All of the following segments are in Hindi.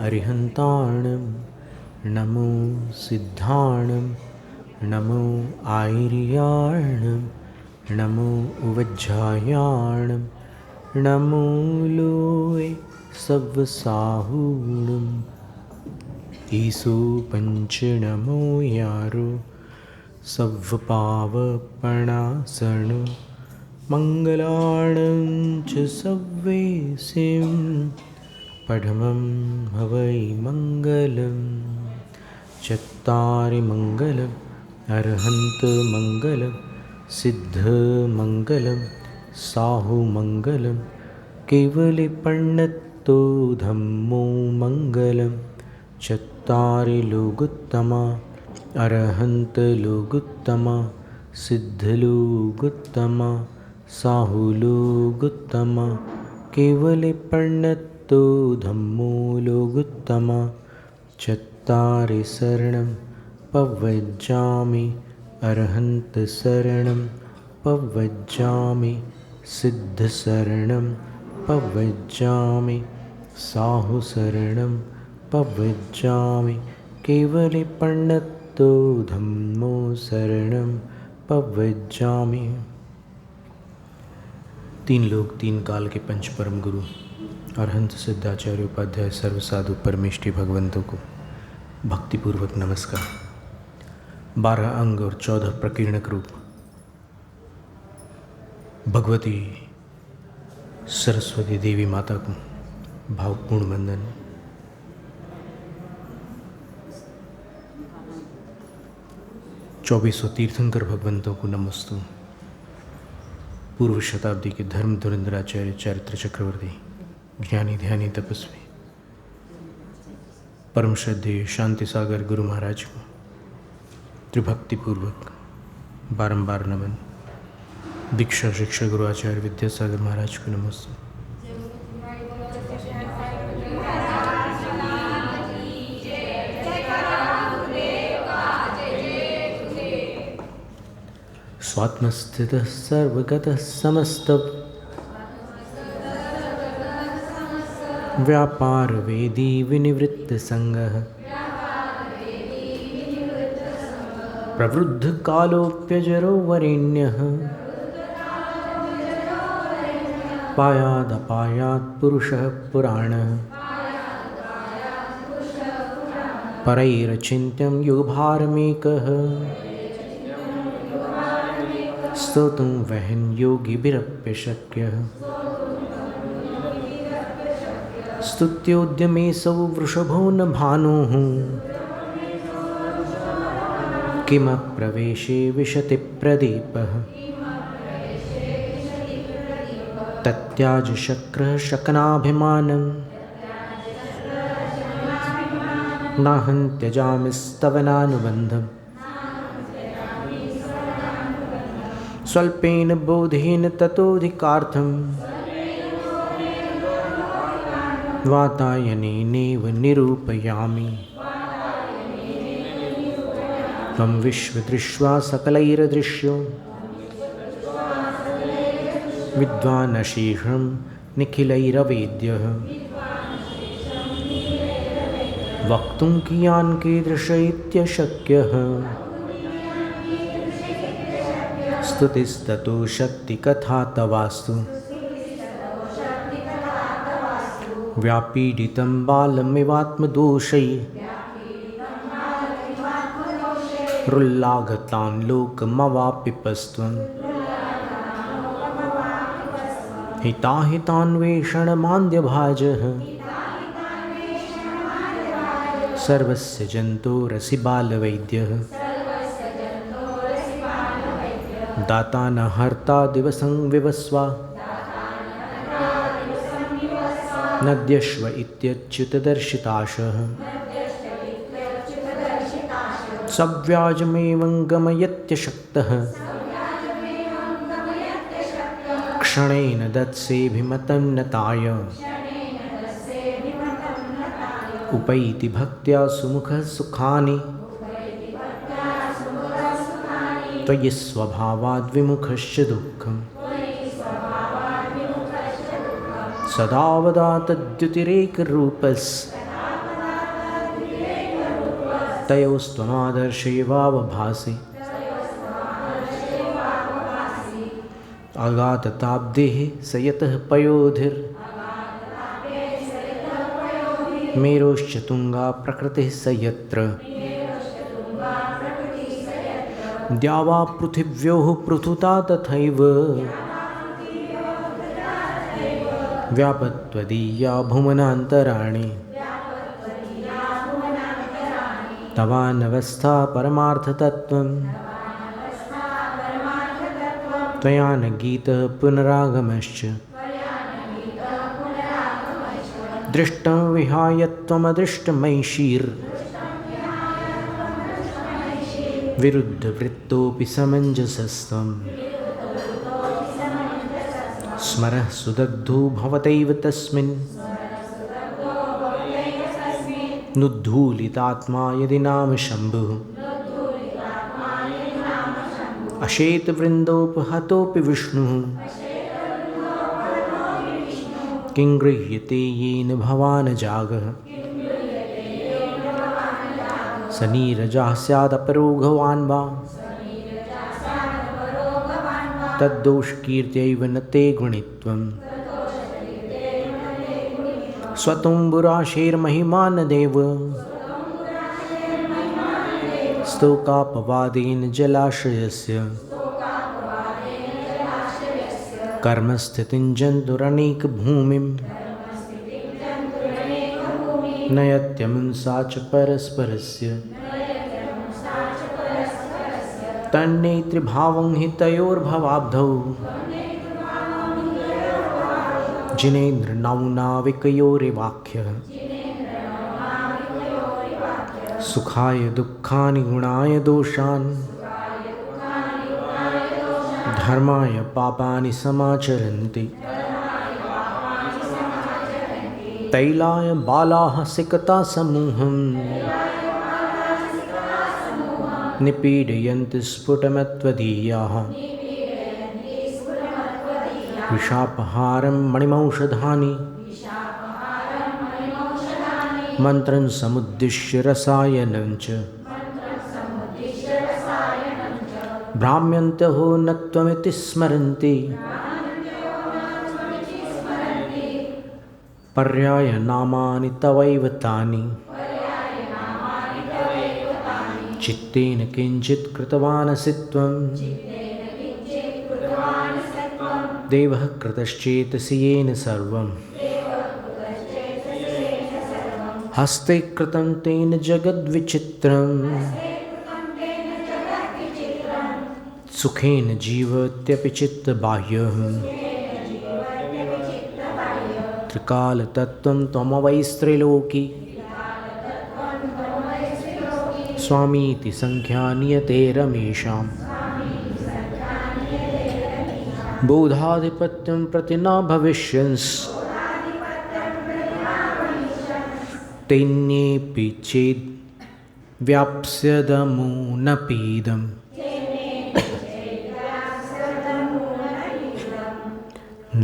अरिहन्ताणं नमो सिद्धाणं नमो आयर्याणं नमो उवज्झायाणं नमो लोय सव्वसाहूणं ईसो पंच नमो यारो सव्वपावपणासन मङ्गलाणं च सव्वेसिं पठमं हवै मङ्गलं चत्तारि मङ्गलम् अर्हन्तमङ्गलं सिद्धमङ्गलं साहुमङ्गलं केवलिपण्णतो धम्मो मङ्गलं चत्तारि लोगुत्तमा अर्हन्तलोगुत्तमा सिद्धलोगुत्तमा साहुलोगुत्तमा केवलिपण्णतो धम्मो लोगुत्तमा चत्तारि शरणं पव्वज्जामि अर्हन्तशरणं पव्वज्जामि सिद्धशरणं पव्वज्जामि साहुशरणं पव्वज्जामि केवलिपण्णतो धम्मो शरणं पव्वज्जामि। तीन लोक तीन काल के पंच परम गुरु अरहंत सिद्धाचार्य उपाध्याय सर्वसाधु परमेष्टि भगवंतों को भक्तिपूर्वक नमस्कार। 12 अंग और 14 प्रकीर्णक रूप भगवती सरस्वती देवी माता को भावपूर्ण वंदन। चौबीसों तीर्थंकर भगवंतों को नमस्तु। पूर्व शताब्दी के धर्म धुरंधराचार्य चरित्र चक्रवर्ती ज्ञानी ध्यानी तपस्वी परम श्रद्धेय शांति सागर गुरु महाराज को त्रिभक्तिपूर्वक बारंबार नमन। दीक्षा शिक्षा गुरु आचार्य विद्यासागर महाराज को नमस्ते। स्वात्मस्थितः सर्वगतः समस्त व्यापार वेदी विनिवृत्त संगः प्रवृद्ध कालोप्यजरो वरेण्यः पायादपायात् पुरुषः पुराणः परैरचिन्त्यं युगभारमेकः स्तोतुं वहन् योगिभिरप्यशक्यः स्तुत्योद्यमेऽसौ वृषभो न भानुः किमप्रवेशे विशति प्रदीपः तत्याज शक्रः शकनाभिमानं नाहं त्यजामिस्तवनानुबन्धम् स्वल्पेन बोधेन ततोऽधिकार्थं वातायनेनैव निरूपयामि त्वं विश्वदृष्ट्वा सकलैरदृश्यो विद्वानशीघ्रं निखिलैरवेद्यः वक्तुं कियान् कीदृश इत्यशक्यः स्तुतिस्ततो शक्तिकथा तवास्तु व्यापीडितं बालमिवात्मदोषैः रुल्लाघतान् लोकमवापिपस्त्वं हिताहितान्वेषणमान्द्यभाजः सर्वस्य जन्तोरसि बालवैद्यः दाता न हर्ता दिवसं विवस्वा नद्यश्व इत्यच्युतदर्शिताशः सव्याजमेवं गमयत्यशक्तः क्षणेन दत्सेऽभिमतं उपैति भक्त्या सुमुखः सुखानि त्वयि स्वभावाद्विमुखश्च दुःखम् सदावदा तद्युतिरेकरूपस् तयोस्त्वमादर्शैवावभासि अगाधताब्देः स यतः पयोधिर् मेरोश्च तुङ्गा प्रकृतिः स यत्र द्यावा पृथिव्योः पृथुता तथैव व्यापत्वदीया भुवनान्तराणि तवानवस्था परमार्थतत्त्वं त्वया न गीतः पुनरागमश्च दृष्टं विहाय त्वमदृष्टमैषीर् विरुद्धवृत्तोऽपि समञ्जसस्त्वं स्मरः सुदग्धो भवतैव तस्मिन् नुद्धूलितात्मा यदि नाम शम्भुः अशेतवृन्दोपहतोऽपि विष्णुः किं गृह्यते येन भवान् जागः स नीरजः स्यादपरो भगवान् वा तद्दोषकीर्त्यैव न ते गुणित्वं स्वतुम्बुराशेर्महिमानदेव स्तोकापवादेन जलाशयस्य कर्मस्थितिं जन्तुरनेकभूमिं नयत्यमुंसा च परस्परस्य तन्नेत्रिभावं हि तयोर्भवाब्धौ जिनेन्द्रनौनाविकयोरेवाख्यः सुखाय दुःखानि गुणाय दोषान् धर्माय पापानि समाचरन्ति तैलाय बालाः सिकता समूहं निपीडयन्ति स्फुटमत्वदीयाः विषापहारं मणिमौषधानि मन्त्रं समुद्दिश्य रसायनं च भ्राम्यन्तो न त्वमिति स्मरन्ति पर्यायनामानि तवैव तानि चित्तेन किञ्चित् कृतवानसि त्वं देवः कृतश्चेतसि येन सर्वं हस्ते कृतं तेन जगद्विचित्रम् सुखेन जीवत्यपि चित्तबाह्यः त्रिकालतत्त्वं त्वमवैस्त्रिलोकी स्वामीति संख्या नियते रमेषाम् बोधाधिपत्यं प्रति न भविष्यन्स् तेन्येऽपि चेद् व्याप्स्यदमुनपीदम्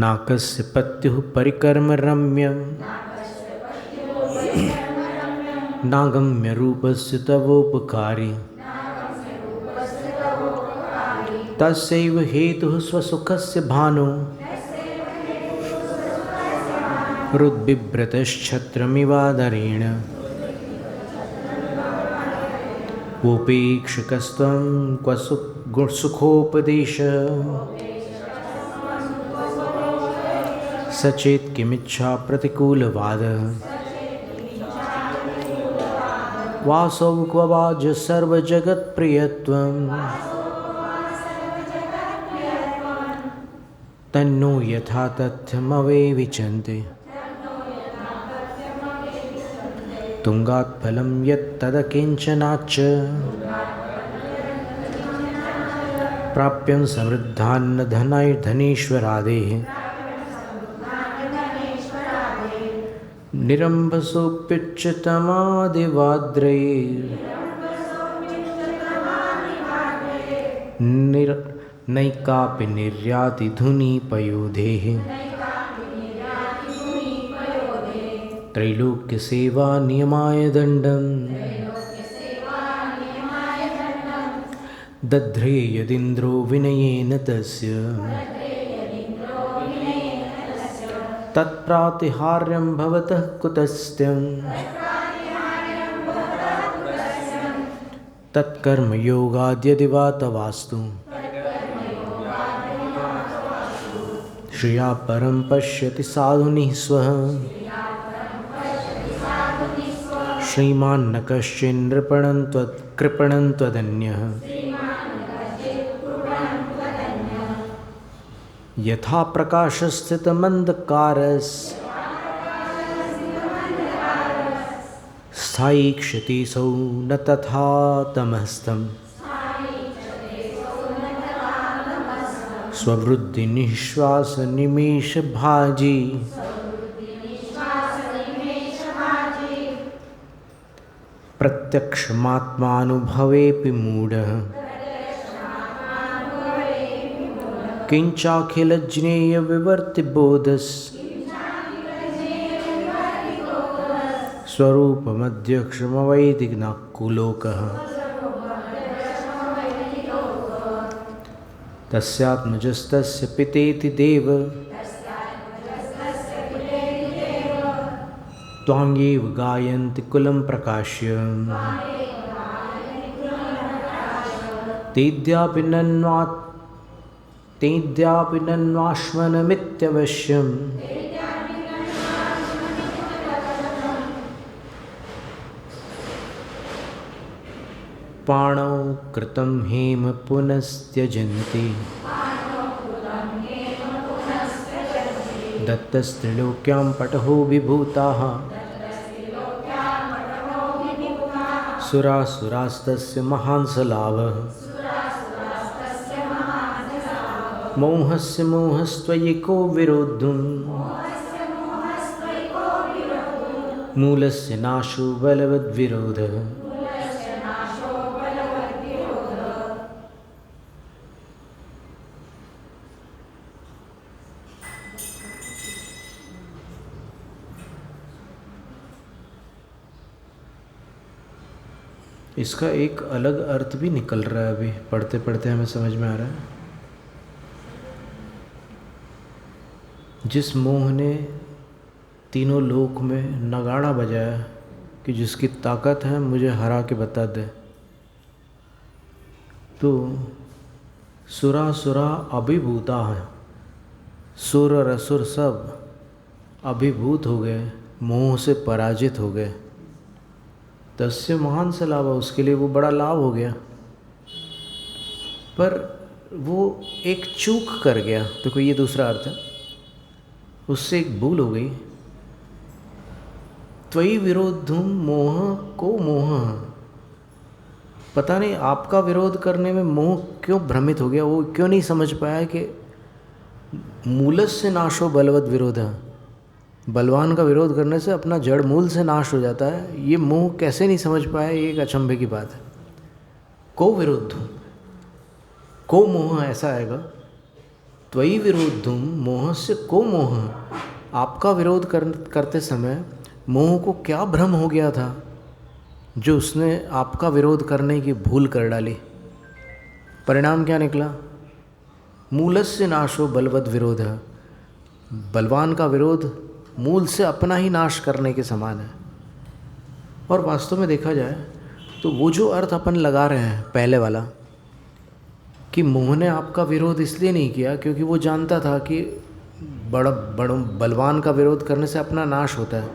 नाकस्य पत्युः परिकर्म रम्यं नागम्य रूपस्य तवोपकारी तस्यैव हेतुः स्वसुखस्य भानो रुद्बिभ्रतश्छत्रमिवादरेण उपेक्षकस्त्वं क्व सुखोपदेशः सचेत किमिच्छा प्रतिकूलवादः वासौ क्व वाज सर्वजगत्प्रियत्वं तन्नो यथा तथ्यमवेविचन्ते तुङ्गात्फलं यत्तदकिञ्चनाच्च प्राप्यं समृद्धान्न धनैर्धनेश्वरादेः नैकापि निर्याति धुनीपयोधेः त्रैलोक्यसेवा नियमाय दण्डं दध्रे यदिन्द्रो विनयेन तस्य तत्प्रातिहार्यं भवतः कुतस्त्यं तत्कर्मयोगाद्यदि वा तवास्तु श्रिया परं पश्यति साधुनिः स्वः श्रीमान् न कश्चिन्नृपणं त्वदन्यः यथा प्रकाशस्थितमन्धकारस् स्थायी क्षतिसौ न तथा तमस्तम् स्ववृद्धिनिःश्वासनिमेषभाजी प्रत्यक्षमात्मानुभवेऽपि मूढः किञ्चाखिलज्ञेयविवर्तिबोधस् स्वरूपमध्यक्षमवैति न कुलोकः तस्यात्मजस्तस्य पितेति देव त्वाङ्गेव गायन्ति कुलं प्रकाश्य तेऽद्यापि नन्वाश्मनमित्यवश्यम् पाणौ कृतं हेम पुनस्त्यजन्ति दत्तस्त्रिलोक्यां पटहो विभूताः सुरासुरास्तस्य महांसलाभः मोहस्य मोहस्त्वयिको विरोद्धुं मूलस्य नाशो बलवद्विरोधः इसका एक अलग अर्थ भी निकल रहा है, अभी पढ़ते पढ़ते हमें समझ में आ रहा है। जिस मोह ने तीनों लोक में नगाड़ा बजाया कि जिसकी ताकत है मुझे हरा के बता दे, तो सुरा अभिभूता है, सुर और असुर सब अभिभूत हो गए, मोह से पराजित हो गए। तस्य महान से लाभ, उसके लिए वो बड़ा लाभ हो गया। पर वो एक चूक कर गया, तो कोई ये दूसरा अर्थ है, उससे एक भूल हो गई। त्वयि विरोधुम मोह को मोह, पता नहीं आपका विरोध करने में मोह क्यों भ्रमित हो गया, वो क्यों नहीं समझ पाया कि मूलस्य नाशो बलवद विरोध है, बलवान का विरोध करने से अपना जड़ मूल से नाश हो जाता है। ये मोह कैसे नहीं समझ पाया, ये एक अचंभे की बात है। को विरोधुम, को मोह ऐसा आएगा, त्वयि विरोधुम मोह से को मोह, आपका विरोध करते समय मोह को क्या भ्रम हो गया था जो उसने आपका विरोध करने की भूल कर डाली। परिणाम क्या निकला, मूलस्य नाशो बलवद विरोध है, बलवान का विरोध मूल से अपना ही नाश करने के समान है। और वास्तव में देखा जाए तो वो जो अर्थ अपन लगा रहे हैं पहले वाला, कि मोह ने आपका विरोध इसलिए नहीं किया क्योंकि वो जानता था कि बलवान का विरोध करने से अपना नाश होता है,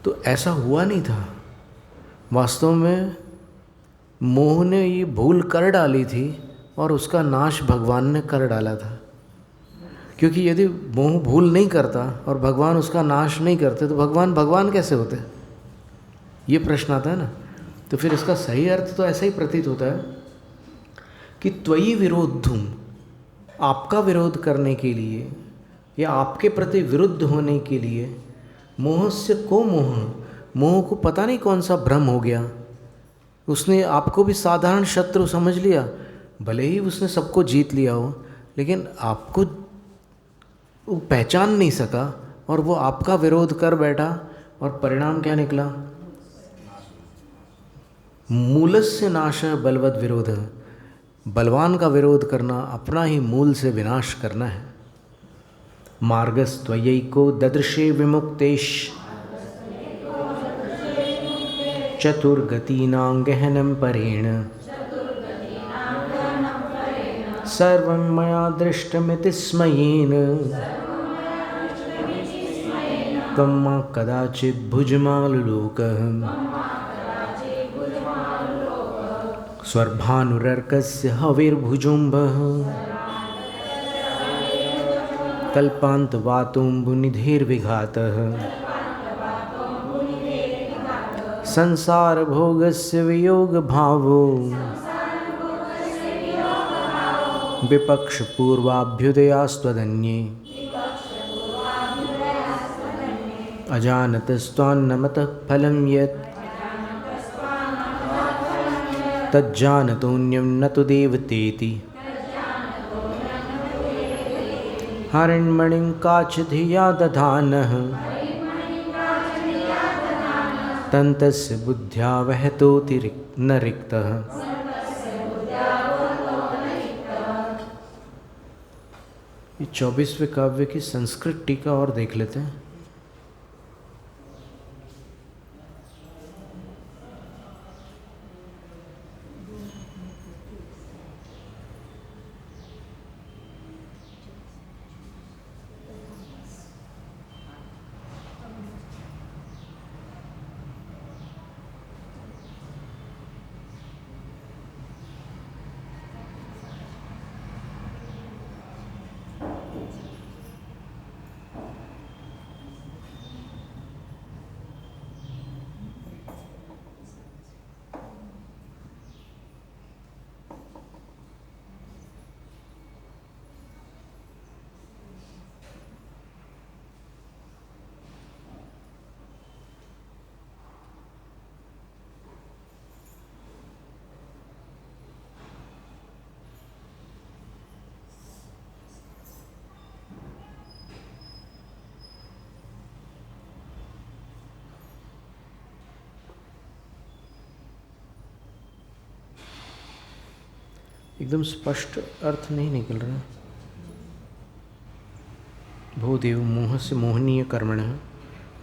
तो ऐसा हुआ नहीं था। वास्तव में मोह ने ये भूल कर डाली थी और उसका नाश भगवान ने कर डाला था। क्योंकि यदि मोह भूल नहीं करता और भगवान उसका नाश नहीं करते तो भगवान कैसे होते, ये प्रश्न आता है ना। तो फिर इसका सही अर्थ तो ऐसा ही प्रतीत होता है कि त्वयि विरोधुम, आपका विरोध करने के लिए या आपके प्रति विरुद्ध होने के लिए, मोह से को मोह, मोह को पता नहीं कौन सा भ्रम हो गया, उसने आपको भी साधारण शत्रु समझ लिया। भले ही उसने सबको जीत लिया हो, लेकिन आपको वो पहचान नहीं सका और वो आपका विरोध कर बैठा। और परिणाम क्या निकला, मूलस्य नाश बलवद विरोध, बलवान का विरोध करना अपना ही मूल से विनाश करना है। मार्गस्त्वयैको ददृशे विमुक्तेश चतुर्गतीनां गहनं परेण सर्वं मया दृष्टमिति स्मयेन त्वं मा कदाचित् भुजमाललोकः स्वर्भानुरर्कस्य हविर्भुजुम्बः कल्पान्तवातुम्बुनिधिर्विघातः संसारभोगस्य वियोगभावो विपक्षपूर्वाभ्युदयास्त्वदन्ये अजानतस्त्वान्नमतः फलं यत् तज्जानतोऽन्यं न तु देवतेति हरिण्मणिं काचिधिया दधानः तन्तस्य बुद्ध्या वहतोति न रिक्तः। ये 24वें काव्य की संस्कृत टीका और देख लेते हैं। एकदम स्पष्ट अर्थ नहीं निकल रहा। भूदेव मोह से मोहनीय कर्मणः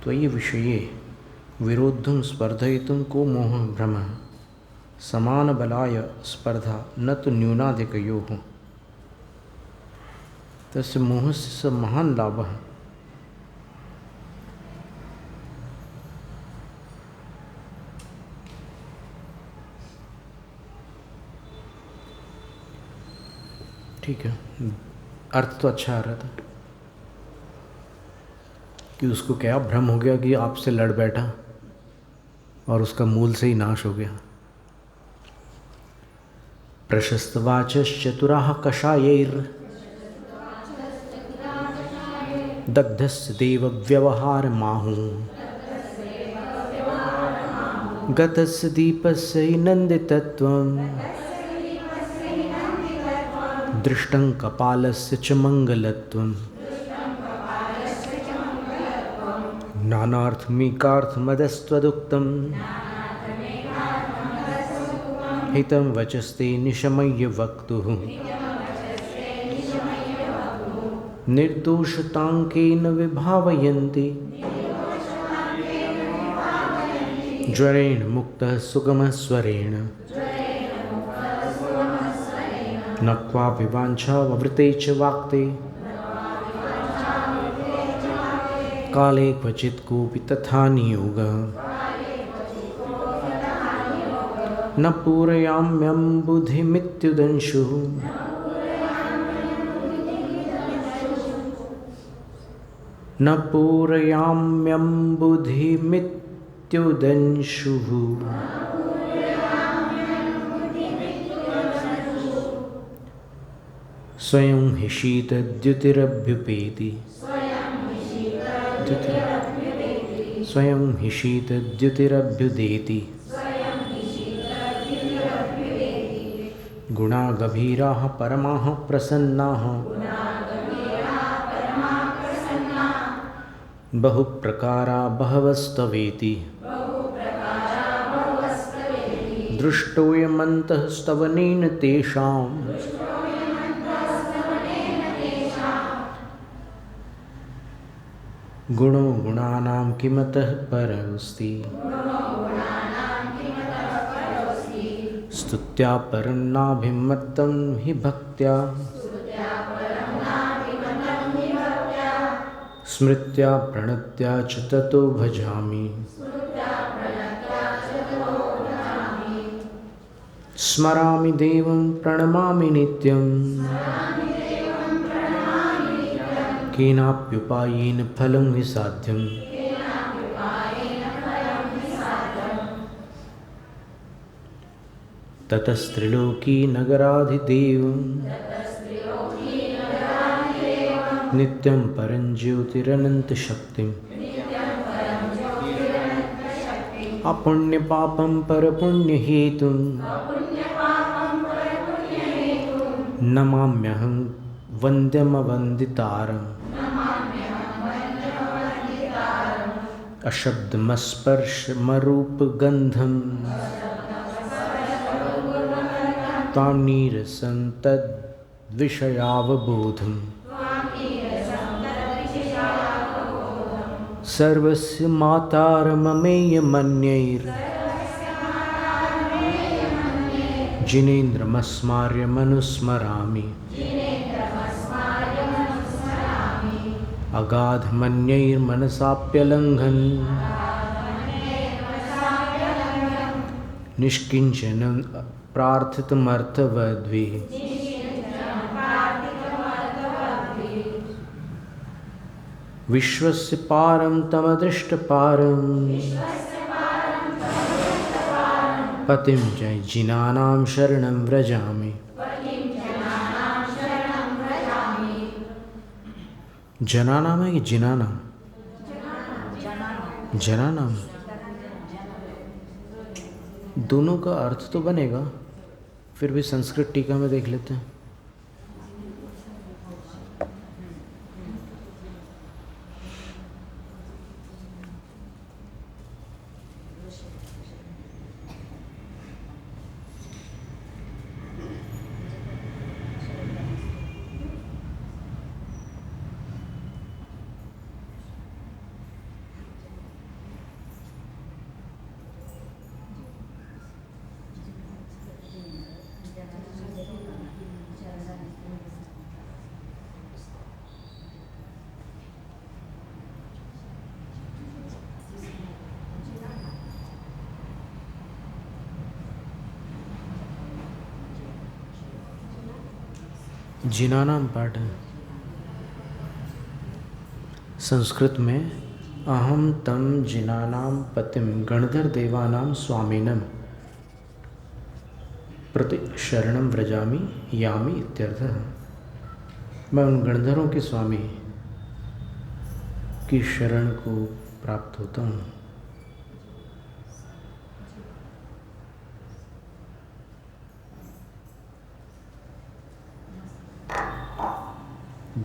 त्वयि विषये विरोद्धुं स्पर्धयितुं को मोह भ्रमः समान बलाय स्पर्धा न तो न्यूनाधिकयोः तस्य मोहस्य स महान् लाभः। ठीक है, अर्थ तो अच्छा आ रहा था कि उसको क्या भ्रम हो गया कि आपसे लड़ बैठा और उसका मूल से ही नाश हो गया। प्रशस्तवाचश्चतुराः कषायैर् दग्धस्य देवव्यवहारमाहुः गतस्य दीपस्य नन्दितत्वम् दृष्टं कपालस्य च मङ्गलत्वम् नानार्थमेकार्थमदस्त्वदुक्तं हितं वचस्ते निशमय्य वक्तुः निर्दोषताङ्केन विभावयन्ति ज्वरेण मुक्तः सुगमः स्वरेण न क्वापि वाञ्छा ववृते च वाक्ते काले क्वचित् कोऽपि तथा नियोगः न पूरयाम्यं बुद्धिमित्युदंशुः न पूरयाम्यं बुद्धिमित्युदंशुः स्वयं हि शीतद्युतिरभ्युपेति स्वयं हि शीतद्युतिरभ्युदेति गुणा गभीराः परमाः प्रसन्नाः बहुप्रकारा बहवस्तवेति दृष्टोऽयमन्तः स्तवनेन तेषां गुणो गुणानां किमतः परमस्ति स्तुत्या परं नाभिमतं हि भक्त्या स्मृत्या प्रणत्या च ततो भजामि स्मरामि देवं प्रणमामि नित्यं केनाप्युपायेन फलं हि साध्यम् ततस्त्रिलोकीनगराधिदेवं नित्यं परं ज्योतिरनन्तशक्तिम् अपुण्यपापं परपुण्यहेतुं नमाम्यहं वन्द्यमवन्दितारम् अशब्दमस्पर्शमरूपगन्धं तां नीरसं तद्विषयावबोधम् सर्वस्य जिनेन्द्रमस्मार्यमनुस्मरामि अगाधमन्यैर्मनसाप्यलङ्घन् निष्किञ्चनं प्रार्थितमर्थवद्भिः विश्वस्य पारं तमदृष्टपारं पतिं च जिनानां शरणं व्रजामि जनानाम है कि जिनानाम? जनानाम दोनों का अर्थ तो बनेगा, फिर भी संस्कृत टीका में देख लेते हैं। जिनानाम पाठ है। संस्कृत में अहम तम जिनानाम पतिम गणधर देवानाम स्वामिनम प्रति शरणम व्रजामि यामि इत्यर्थः। मैं उन गणधरों के स्वामी की शरण को प्राप्त होता हूँ।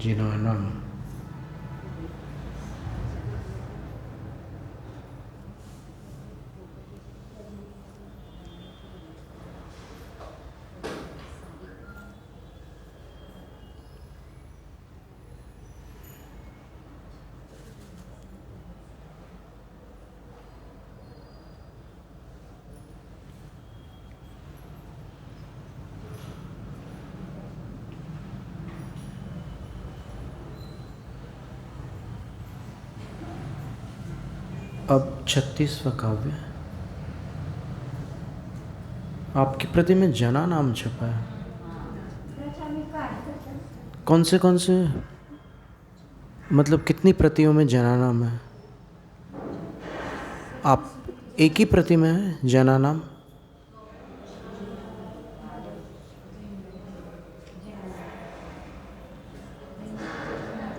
जिनानाम अब 36वां काव्य आपकी प्रति में जना नाम छपा है। कौन से मतलब कितनी प्रतियों में जना नाम है? आप एक ही प्रति में है जना नाम?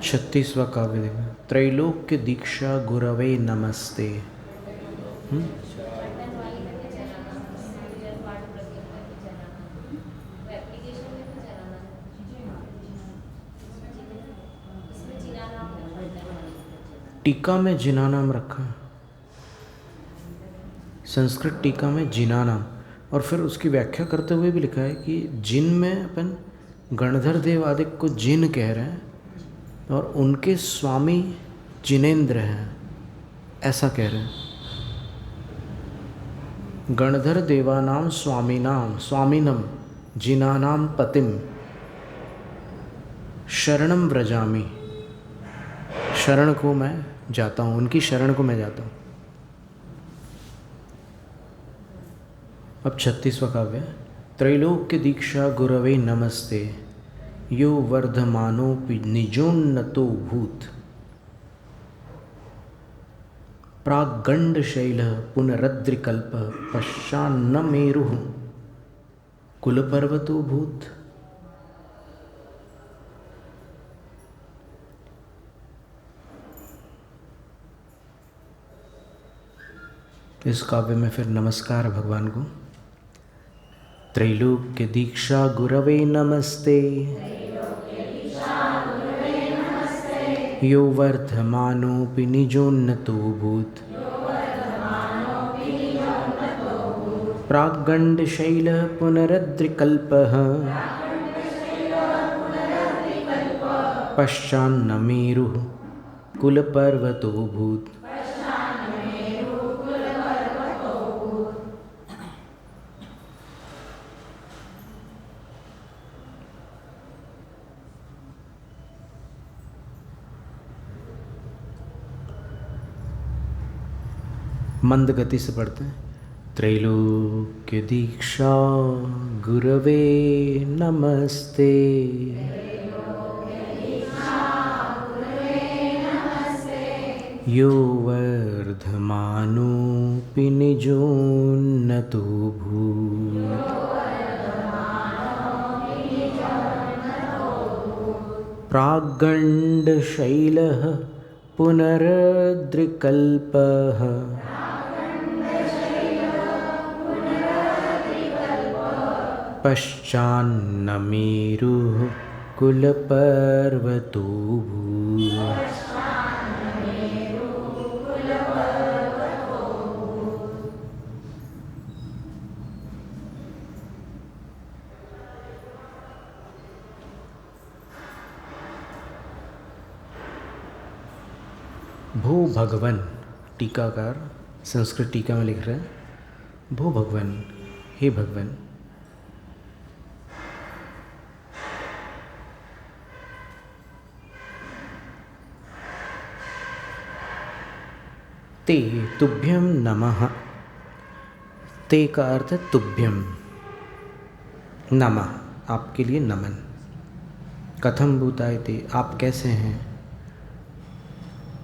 छत्तीसवां काव्य देखना। त्रैलोक्य दीक्षा गुरवे नमस्ते। टीका में जिना नाम रखा, संस्कृत टीका में जिना नाम, और फिर उसकी व्याख्या करते हुए भी लिखा है कि जिन में अपन गणधर देव आदि को जिन कह रहे हैं और उनके स्वामी जिनेंद्र हैं, ऐसा कह रहे हैं। गणधर देवानाम स्वामीनाम स्वामिनम जिनानाम पतिम शरणम व्रजामि, शरण को मैं जाता हूँ, उनकी शरण को मैं जाता हूँ। अब 36वां काव्य। त्रैलोक्य दीक्षा गुरवे नमस्ते यो वर्धमानोपि निजोन्नतो भूत प्रागंडशैलः पुनरद्रिकल्पः पश्चान्न मेरुः कुलपर्वतो भूत। इस काव्य में फिर नमस्कार भगवान को। त्रैलोक्य दीक्षा गुरवे नमस्ते यो वर्धमानोऽपि निजोन्नतो भूत प्रागंडशैलः पुनरद्रिकल्पः पश्चान्न मेरुः कुलपर्वतो भूत। मंद गति से पढ़ते हैं। त्रैलोक्य दीक्षा गुरवे नमस्ते यो वर्धमानोऽपि निजोन्नतो भूत् प्रागंडशैलः पुनरद्रिकल्पः पश्चान्न मेरुः कुलपर्वतो भूत्। भो भगवन, टीकाकार संस्कृत टीका में लिख रहे हैं, भो भगवन, हे भगवन, ते तुभ्यम नमः। ते का अर्थ है तुभ्यम, नमः आपके लिए नमन। कथम भूताय ते, आप कैसे हैं।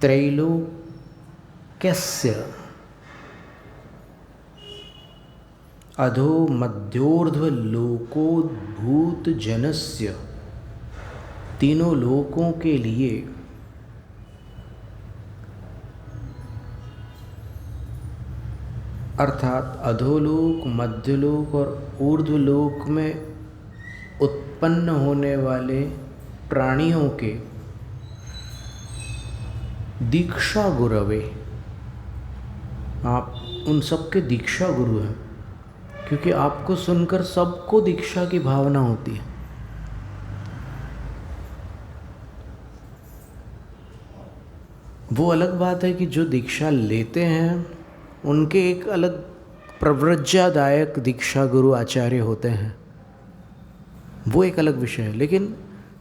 त्रैलोक्यस्य अधो मध्योर्ध्व लोकोद्भूत जनस्य, तीनों लोकों के लिए अर्थात अधोलोक, मध्यलोक और ऊर्ध्वलोक में उत्पन्न होने वाले प्राणियों के दीक्षा गुरवे, आप उन सबके दीक्षा गुरु हैं, क्योंकि आपको सुनकर सबको दीक्षा की भावना होती है। वो अलग बात है कि जो दीक्षा लेते हैं उनके एक अलग प्रव्रज्यादायक दीक्षा गुरु आचार्य होते हैं, वो एक अलग विषय है। लेकिन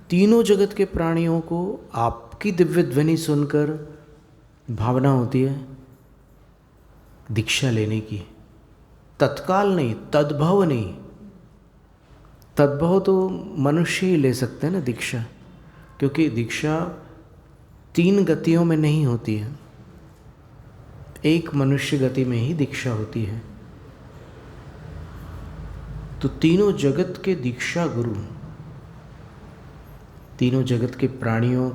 तीनों जगत के प्राणियों को आपकी दिव्य ध्वनि सुनकर भावना होती है दीक्षा लेने की। तत्काल नहीं, तद्भव नहीं। तद्भव तो मनुष्य ही ले सकते हैं ना दीक्षा, क्योंकि दीक्षा 3 गतियों में नहीं होती है, एक मनुष्य गति में ही दीक्षा होती है। तो तीनों जगत के दीक्षा गुरु, तीनों जगत के प्राणियों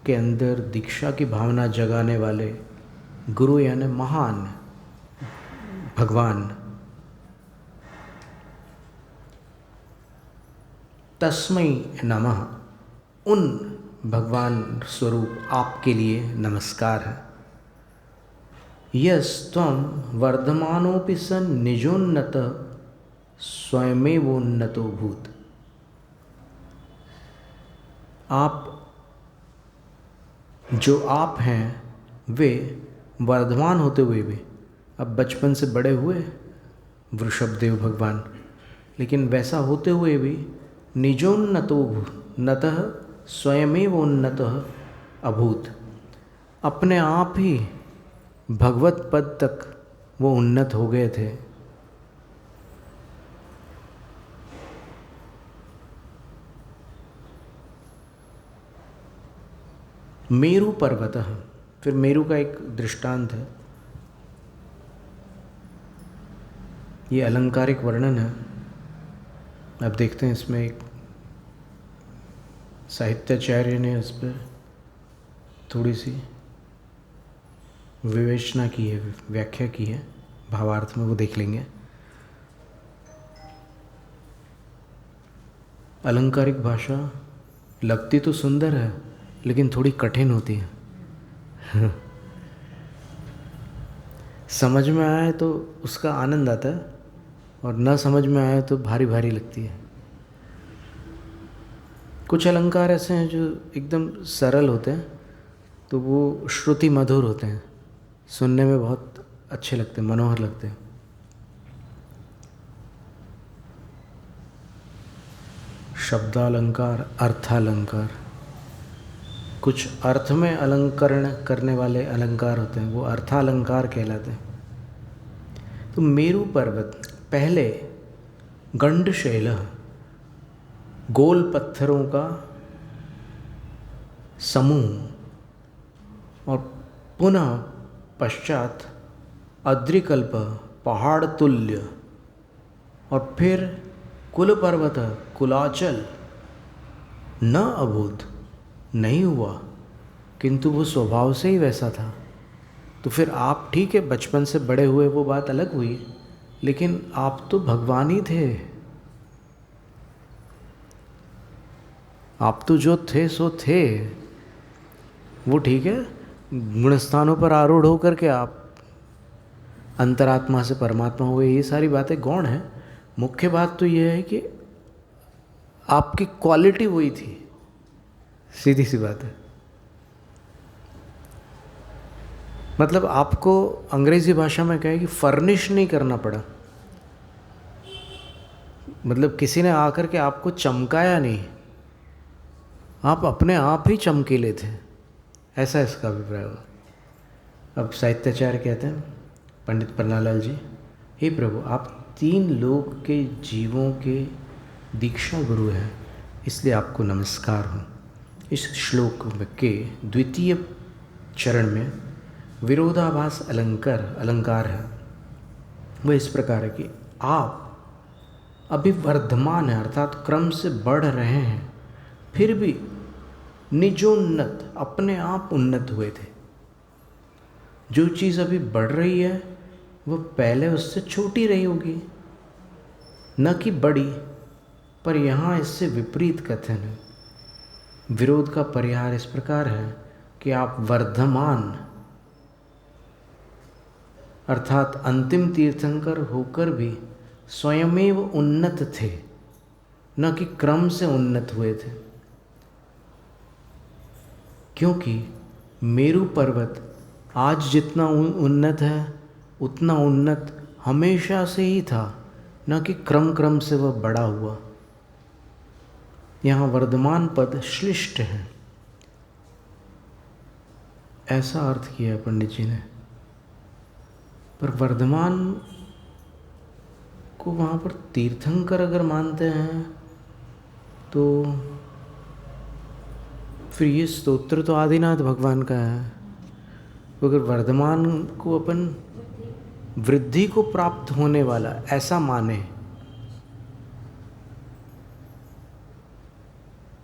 के अंदर दीक्षा की भावना जगाने वाले गुरु यानी महान भगवान। तस्मै नमः, उन भगवान स्वरूप आपके लिए नमस्कार है। यस्त्वं वर्धमानोऽपि सन् निजोन्नत स्वयमेवोन्नतो भूत। आप जो आप हैं वे वर्धमान होते हुए भी, अब बचपन से बड़े हुए वृषभदेव भगवान, लेकिन वैसा होते हुए भी निजोन्नतो नतः स्वयमेवोन्नतः अभूत, अपने आप ही भगवत पद तक वो उन्नत हो गए थे। मेरु पर्वतः, फिर मेरु का एक दृष्टांत है, ये अलंकारिक वर्णन है। अब देखते हैं इसमें एक साहित्याचार्य ने इस पर थोड़ी सी विवेचना की है, व्याख्या की है, भावार्थ में वो देख लेंगे। अलंकारिक भाषा लगती तो सुंदर है लेकिन थोड़ी कठिन होती है। समझ में आए तो उसका आनंद आता है और न समझ में आए तो भारी भारी लगती है। कुछ अलंकार ऐसे हैं जो एकदम सरल होते हैं तो वो श्रुति मधुर होते हैं, सुनने में बहुत अच्छे लगते हैं, मनोहर लगते हैं। शब्दालंकार, अर्थालंकार, कुछ अर्थ में अलंकरण करने वाले अलंकार होते हैं, वो अर्थालंकार कहलाते हैं। तो मेरु पर्वत पहले गंडशैल, गोल पत्थरों का समूह, और पुनः पश्चात अद्रिकल्प पहाड़ तुल्य, और फिर कुल पर्वत कुलाचल न अभूत, नहीं हुआ, किंतु वो स्वभाव से ही वैसा था। तो फिर आप ठीक है बचपन से बड़े हुए वो बात अलग हुई, लेकिन आप तो भगवान ही थे। आप तो जो थे सो थे। वो ठीक है गुणस्थानों पर आरूढ़ होकर के आप अंतरात्मा से परमात्मा हुए, ये सारी बातें गौण हैं। मुख्य बात तो ये है कि आपकी क्वालिटी वही थी, सीधी सी बात है। मतलब आपको अंग्रेजी भाषा में कहे कि फर्निश नहीं करना पड़ा, मतलब किसी ने आकर के आपको चमकाया नहीं, आप अपने आप ही चमकीले थे, ऐसा इसका अभिप्राय हुआ। अब साहित्याचार्य कहते हैं, पंडित पन्नालाल जी, हे प्रभु आप 3 लोक के जीवों के दीक्षा गुरु हैं, इसलिए आपको नमस्कार हो। इस श्लोक के द्वितीय चरण में विरोधाभास अलंकार है। वह इस प्रकार है कि आप अभी वर्धमान है, अर्थात क्रम से बढ़ रहे हैं, फिर भी निजोन्नत, अपने आप उन्नत हुए थे। जो चीज़ अभी बढ़ रही है वो पहले उससे छोटी रही होगी, न कि बड़ी। पर यहाँ इससे विपरीत कथन है। विरोध का परिहार इस प्रकार है कि आप वर्धमान अर्थात अंतिम तीर्थंकर होकर भी स्वयमेव उन्नत थे, न कि क्रम से उन्नत हुए थे। क्योंकि मेरु पर्वत आज जितना उन्नत है उतना उन्नत हमेशा से ही था, न कि क्रम क्रम से वह बड़ा हुआ। यहाँ वर्धमान पद श्लिष्ट है, ऐसा अर्थ किया पंडित जी ने। पर वर्धमान को वहाँ पर तीर्थंकर अगर मानते हैं तो फिर ये स्तोत्र तो आदिनाथ भगवान का है। तो अगर वर्धमान को अपन वृद्धि को प्राप्त होने वाला ऐसा माने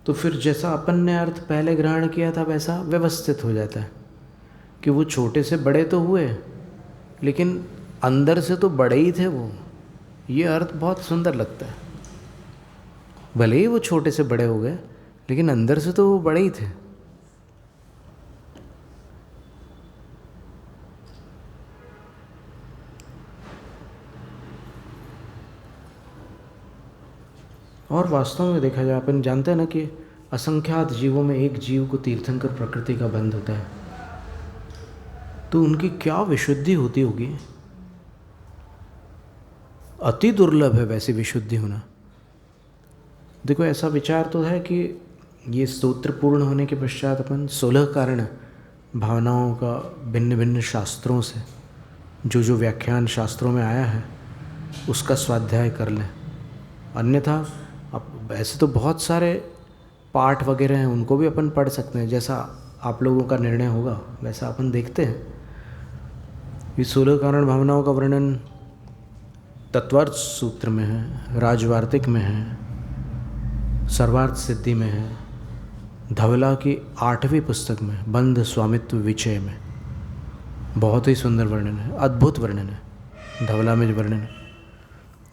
तो फिर जैसा अपन ने अर्थ पहले ग्रहण किया था वैसा व्यवस्थित हो जाता है कि वो छोटे से बड़े तो हुए लेकिन अंदर से तो बड़े ही थे वो। ये अर्थ बहुत सुंदर लगता है। भले ही वो छोटे से बड़े हो गए लेकिन अंदर से तो वो बड़े ही थे। और वास्तव में देखा जाए, अपन जानते हैं ना कि असंख्यात जीवों में एक जीव को तीर्थंकर प्रकृति का बंध होता है, तो उनकी क्या विशुद्धि होती होगी। अति दुर्लभ है वैसी विशुद्धि होना। देखो, ऐसा विचार तो है कि ये स्तोत्र पूर्ण होने के पश्चात अपन 16 कारण भावनाओं का भिन्न भिन्न शास्त्रों से जो जो व्याख्यान शास्त्रों में आया है उसका स्वाध्याय कर लें। अन्यथा अब ऐसे तो बहुत सारे पाठ वगैरह हैं, उनको भी अपन पढ़ सकते हैं, जैसा आप लोगों का निर्णय होगा वैसा अपन देखते हैं। ये 16 कारण भावनाओं का वर्णन तत्वार्थ सूत्र में है, राजवार्तिक में है, सर्वार्थ सिद्धि में है, धवला की 8वीं पुस्तक में बंध स्वामित्व विचय में बहुत ही सुंदर वर्णन है, अद्भुत वर्णन है धवला में जो वर्णन है।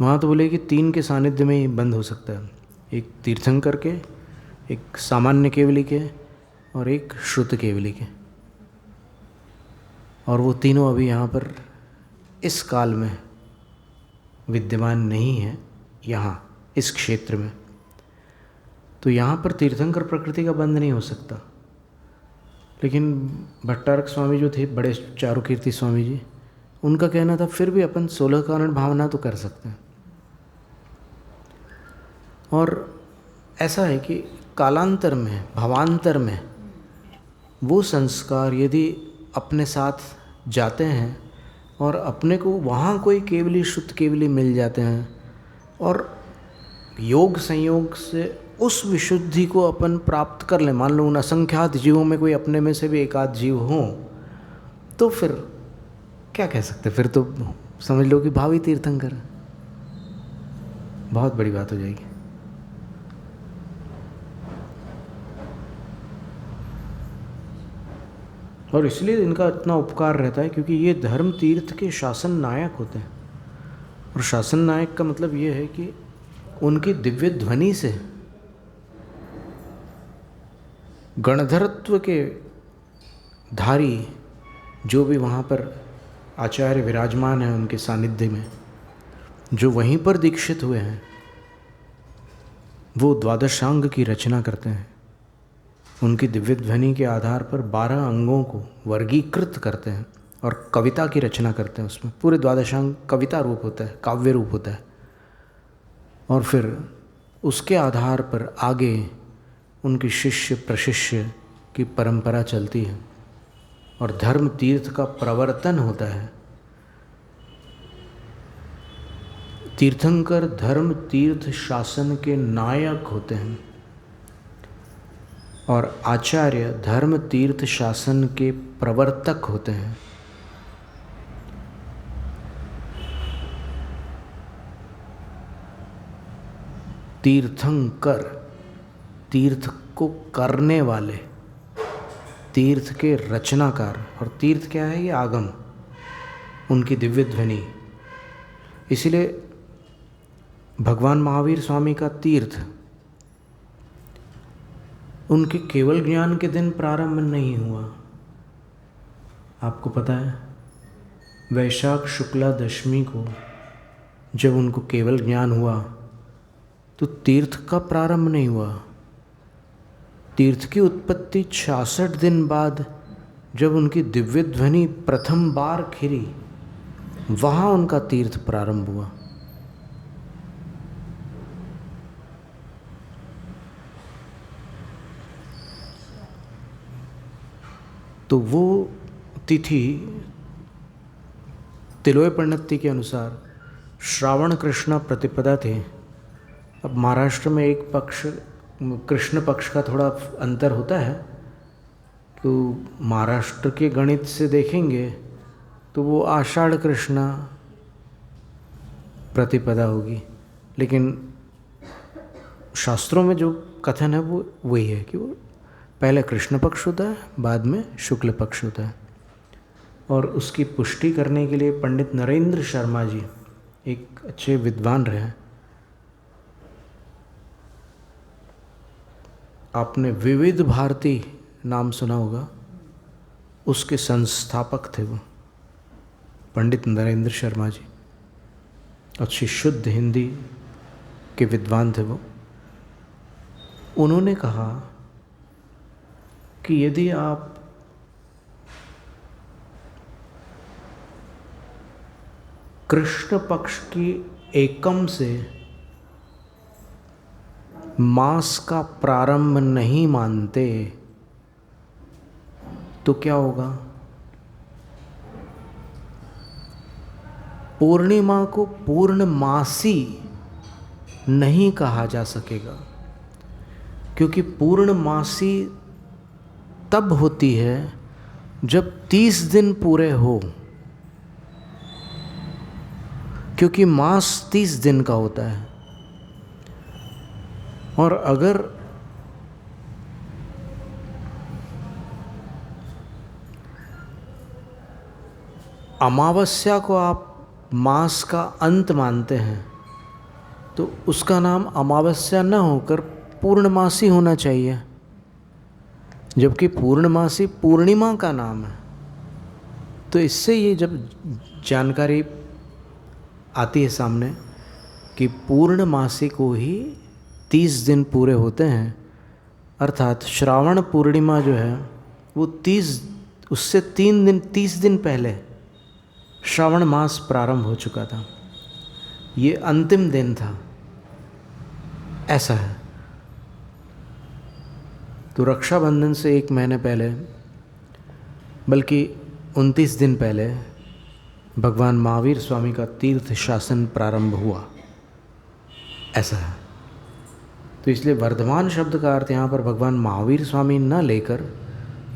वहाँ तो बोले कि 3 के सानिध्य में ही बंध हो सकता है, एक तीर्थंकर के, एक सामान्य केवली के और एक श्रुत केवली के। और वो तीनों अभी यहाँ पर इस काल में विद्यमान नहीं है, यहाँ इस क्षेत्र में। तो यहाँ पर तीर्थंकर प्रकृति का बंध नहीं हो सकता। लेकिन भट्टारक स्वामी जो थे, बड़े चारुकीर्ति स्वामी जी, उनका कहना था फिर भी अपन 16 कारण भावना तो कर सकते हैं। और ऐसा है कि कालांतर में, भावांतर में वो संस्कार यदि अपने साथ जाते हैं और अपने को वहाँ कोई केवली शुद्ध केवली मिल जाते हैं और योग संयोग से उस विशुद्धि को अपन प्राप्त कर लें, मान लो उन असंख्यात जीवों में कोई अपने में से भी एक आध जीव हो, तो फिर क्या कह सकते, फिर तो समझ लो कि भावी तीर्थंकर। बहुत बड़ी बात हो जाएगी। और इसलिए इनका इतना उपकार रहता है क्योंकि ये धर्म तीर्थ के शासन नायक होते हैं। और शासन नायक का मतलब ये है कि उनकी दिव्य ध्वनि से गणधरत्व के धारी जो भी वहाँ पर आचार्य विराजमान हैं उनके सानिध्य में, जो वहीं पर दीक्षित हुए हैं, वो द्वादशांग की रचना करते हैं। उनकी दिव्य ध्वनि के आधार पर 12 अंगों को वर्गीकृत करते हैं और कविता की रचना करते हैं। उसमें पूरे द्वादशांग कविता रूप होता है, काव्य रूप होता है। और फिर उसके आधार पर आगे उनकी शिष्य प्रशिष्य की परंपरा चलती है और धर्म तीर्थ का प्रवर्तन होता है। तीर्थंकर धर्म तीर्थ शासन के नायक होते हैं और आचार्य धर्म तीर्थ शासन के प्रवर्तक होते हैं। तीर्थंकर, तीर्थ को करने वाले, तीर्थ के रचनाकार। और तीर्थ क्या है? ये आगम, उनकी दिव्य ध्वनि। इसीलिए भगवान महावीर स्वामी का तीर्थ उनके केवल ज्ञान के दिन प्रारंभ नहीं हुआ। आपको पता है, वैशाख शुक्ला दशमी को जब उनको केवल ज्ञान हुआ तो तीर्थ का प्रारंभ नहीं हुआ। तीर्थ की उत्पत्ति 66 दिन बाद जब उनकी दिव्य ध्वनि प्रथम बार खिरी, वहाँ उनका तीर्थ प्रारंभ हुआ। तो वो तिथि तिलोय परिणति के अनुसार श्रावण कृष्ण प्रतिपदा थे। अब महाराष्ट्र में एक पक्ष, कृष्ण पक्ष का थोड़ा अंतर होता है, तो महाराष्ट्र के गणित से देखेंगे तो वो आषाढ़ कृष्णा प्रतिपदा होगी। लेकिन शास्त्रों में जो कथन है वो वही है कि वो पहले कृष्ण पक्ष होता है, बाद में शुक्ल पक्ष होता है। और उसकी पुष्टि करने के लिए पंडित नरेंद्र शर्मा जी एक अच्छे विद्वान रहे। आपने विविध भारती नाम सुना होगा, उसके संस्थापक थे वो पंडित नरेंद्र शर्मा जी। अच्छी शुद्ध हिंदी के विद्वान थे वो। उन्होंने कहा कि यदि आप कृष्ण पक्ष की एकम से मास का प्रारंभ नहीं मानते तो क्या होगा? पूर्णिमा को पूर्णमासी नहीं कहा जा सकेगा, क्योंकि पूर्णमासी तब होती है जब 30 दिन पूरे हो, क्योंकि मास 30 दिन का होता है। और अगर अमावस्या को आप मास का अंत मानते हैं तो उसका नाम अमावस्या न होकर पूर्णमासी होना चाहिए, जबकि पूर्णमासी पूर्णिमा का नाम है। तो इससे ये जब जानकारी आती है सामने कि पूर्णमासी को ही 30 दिन पूरे होते हैं, अर्थात श्रावण पूर्णिमा जो है वो 30 दिन पहले श्रावण मास प्रारंभ हो चुका था, ये अंतिम दिन था, ऐसा है। तो रक्षाबंधन से 1 महीने पहले, बल्कि 29 दिन पहले भगवान महावीर स्वामी का तीर्थ शासन प्रारंभ हुआ, ऐसा है। तो इसलिए वर्धमान शब्द का अर्थ यहाँ पर भगवान महावीर स्वामी न लेकर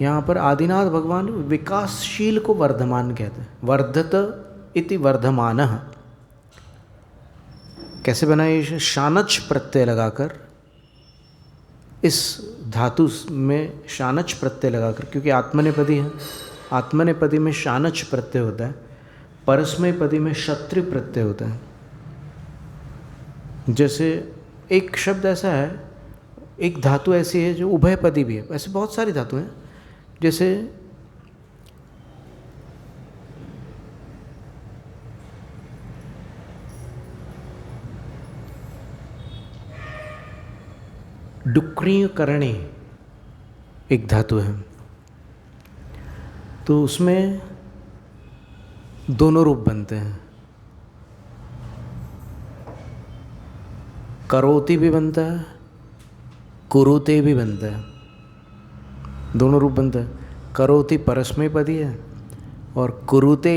यहाँ पर आदिनाथ भगवान विकासशील को वर्धमान कहते हैं। वर्धत इति वर्धमानः कैसे बना? ये शानच प्रत्यय लगाकर, इस धातु में शानच प्रत्यय लगाकर, क्योंकि आत्मनेपदी है, आत्मनेपदी में शानच प्रत्यय होता है, परस्मैपदी में शत्रु प्रत्यय होता है। जैसे एक शब्द ऐसा है, एक धातु ऐसी है जो उभयपदी भी है, ऐसे बहुत सारी धातु हैं। जैसे डुक्रीय करणे एक धातु है, तो उसमें दोनों रूप बनते हैं, करोति भी बनता है, कुरुते भी बनता है, दोनों रूप बनता है। करोति परस्मैपदी है और कुरुते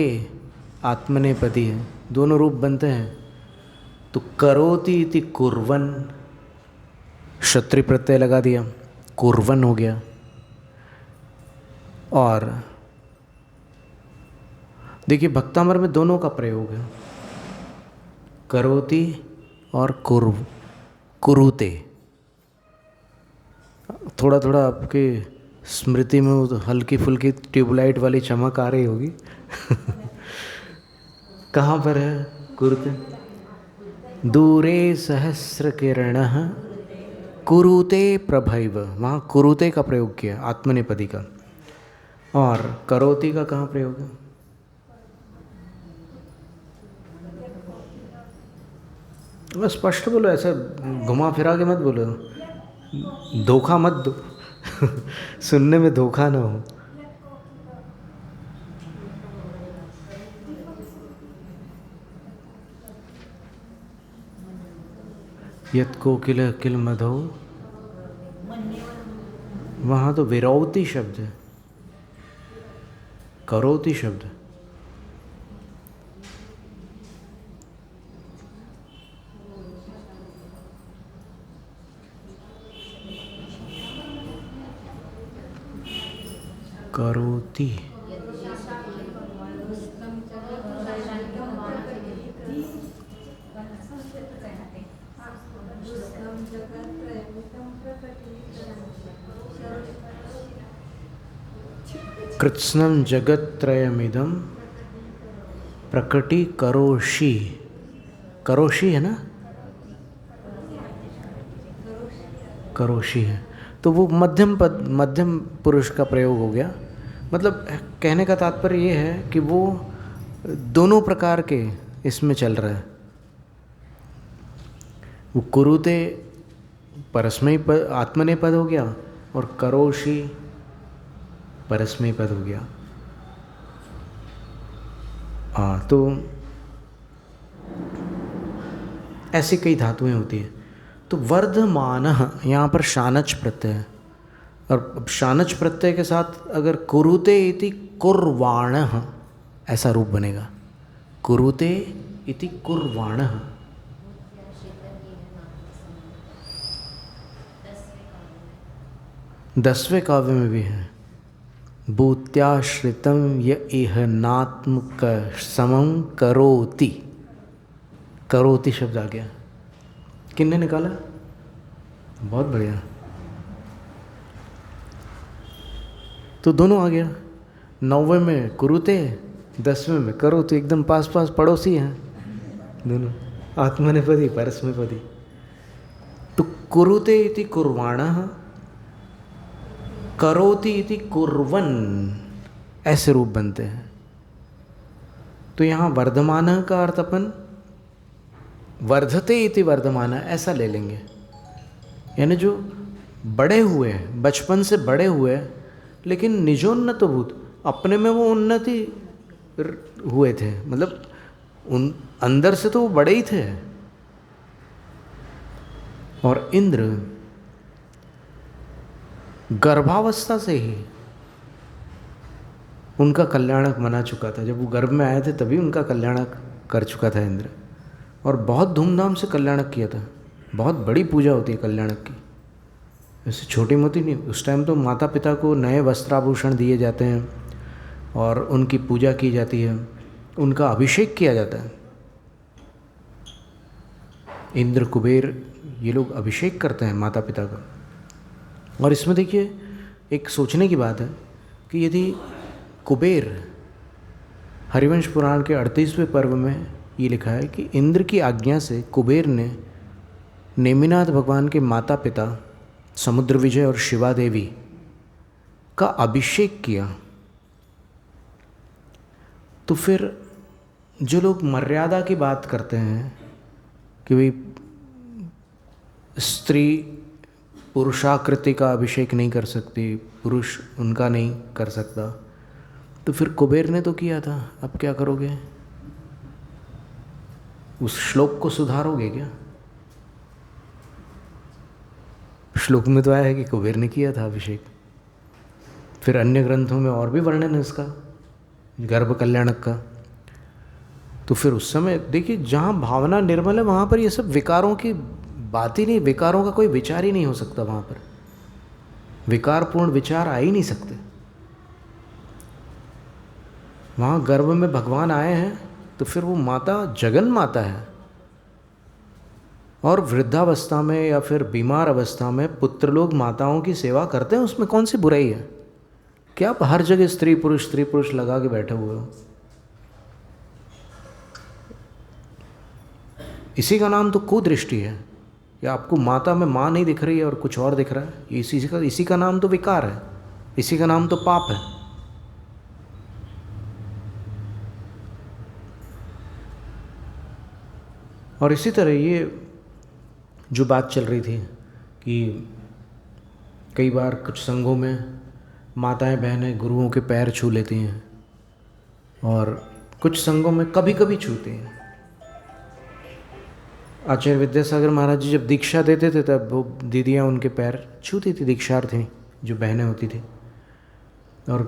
आत्मनेपदी है, दोनों रूप बनते हैं। तो करोति इति कुर्वन्, क्षत्रि प्रत्यय लगा दिया, कुर्वन् हो गया। और देखिए भक्तामर में दोनों का प्रयोग है, करोति और कुरुते। थोड़ा थोड़ा आपके स्मृति में वो हल्की फुल्की ट्यूबलाइट वाली चमक आ रही होगी। कहाँ पर है कुरुते? दूरे सहस्र किरणः कुरुते प्रभैव, वहाँ कुरुते का प्रयोग किया आत्मनेपदी का। और करोति का कहाँ प्रयोग है? बस स्पष्ट बोलो, ऐसा घुमा फिरा के मत बोलो, धोखा मत दो। सुनने में धोखा ना हो। यत् कोकिल किल मधो, वहाँ तो विरौती शब्द है, करोति शब्द। करोति कृत्स्नं जगत्त्रयमिदं प्रकटीकरोषि, करोषि है ना, करोषि है। तो वो मध्यम पुरुष का प्रयोग हो गया। मतलब कहने का तात्पर्य ये है कि वो दोनों प्रकार के इसमें चल रहा है। वो कुरुते परस्मयी पद, आत्मनेपद हो गया, और करोषि परस्मयी पद हो गया। हाँ, तो ऐसी कई धातुएं होती हैं। तो वर्धमान यहाँ पर शानच प्रत्यय है, और शानच प्रत्यय के साथ अगर कुरुते इति कुर्वाण ऐसा रूप बनेगा, कुरुते इति कुर्वाण। 10वें काव्य में भी है, भूत्याश्रितम य इह नात्मक समम करोति। करोति शब्द आ गया, किसने निकाला? बहुत बढ़िया। तो दोनों आ गया, 9वें में कुरुते, 10वें में करोति, एकदम पास पास पड़ोसी हैं दोनों, आत्मनेपदी परस्मैपदी। तो कुरुते इति कुर्वाणः, करोति इति कुर्वन्, ऐसे रूप बनते हैं। तो यहाँ वर्धमान का अर्थ अपन वर्धते इति वर्धमान ऐसा ले लेंगे, यानी जो बड़े हुए, बचपन से बड़े हुए, लेकिन निजोन्नत भूत, अपने में वो उन्नति हुए थे, मतलब उन अंदर से तो वो बड़े ही थे। और इंद्र गर्भावस्था से ही उनका कल्याणक बना चुका था। जब वो गर्भ में आए थे तभी उनका कल्याणक कर चुका था इंद्र, और बहुत धूमधाम से कल्याणक किया था। बहुत बड़ी पूजा होती है कल्याणक की, ऐसे छोटी मोटी नहीं। उस टाइम तो माता पिता को नए वस्त्राभूषण दिए जाते हैं और उनकी पूजा की जाती है, उनका अभिषेक किया जाता है। इंद्र कुबेर ये लोग अभिषेक करते हैं माता पिता का। और इसमें देखिए एक सोचने की बात है कि यदि कुबेर, हरिवंश पुराण के 38वें पर्व में ये लिखा है कि इंद्र की आज्ञा से कुबेर ने नेमिनाथ भगवान के माता पिता समुद्र विजय और शिवा देवी का अभिषेक किया, तो फिर जो लोग मर्यादा की बात करते हैं कि भाई स्त्री पुरुषाकृति का अभिषेक नहीं कर सकती, पुरुष उनका नहीं कर सकता, तो फिर कुबेर ने तो किया था, अब क्या करोगे? उस श्लोक को सुधारोगे क्या? श्लोक में तो आया है कि कुबेर ने किया था अभिषेक। फिर अन्य ग्रंथों में और भी वर्णन है इसका, गर्भ कल्याणक का। तो फिर उस समय देखिए जहाँ भावना निर्मल है वहाँ पर ये सब विकारों की बात ही नहीं, विकारों का कोई विचार ही नहीं हो सकता। वहाँ पर विकारपूर्ण विचार आ ही नहीं सकते। वहाँ गर्भ में भगवान आए हैं तो फिर वो माता जगन माता है, और वृद्धावस्था में या फिर बीमार अवस्था में पुत्र लोग माताओं की सेवा करते हैं, उसमें कौन सी बुराई है? क्या आप हर जगह स्त्री पुरुष लगा के बैठे हुए हो? इसी का नाम तो कुदृष्टि है, या आपको माता में माँ नहीं दिख रही है और कुछ और दिख रहा है, इसी का नाम तो विकार है, इसी का नाम तो पाप है। और इसी तरह ये जो बात चल रही थी कि कई बार कुछ संघों में माताएं बहनें गुरुओं के पैर छू लेती हैं, और कुछ संघों में कभी कभी छूती हैं। आचार्य विद्यासागर महाराज जी जब दीक्षा देते थे तब वो दीदियाँ उनके पैर छूती थी, दीक्षार्थी जो बहनें होती थी। और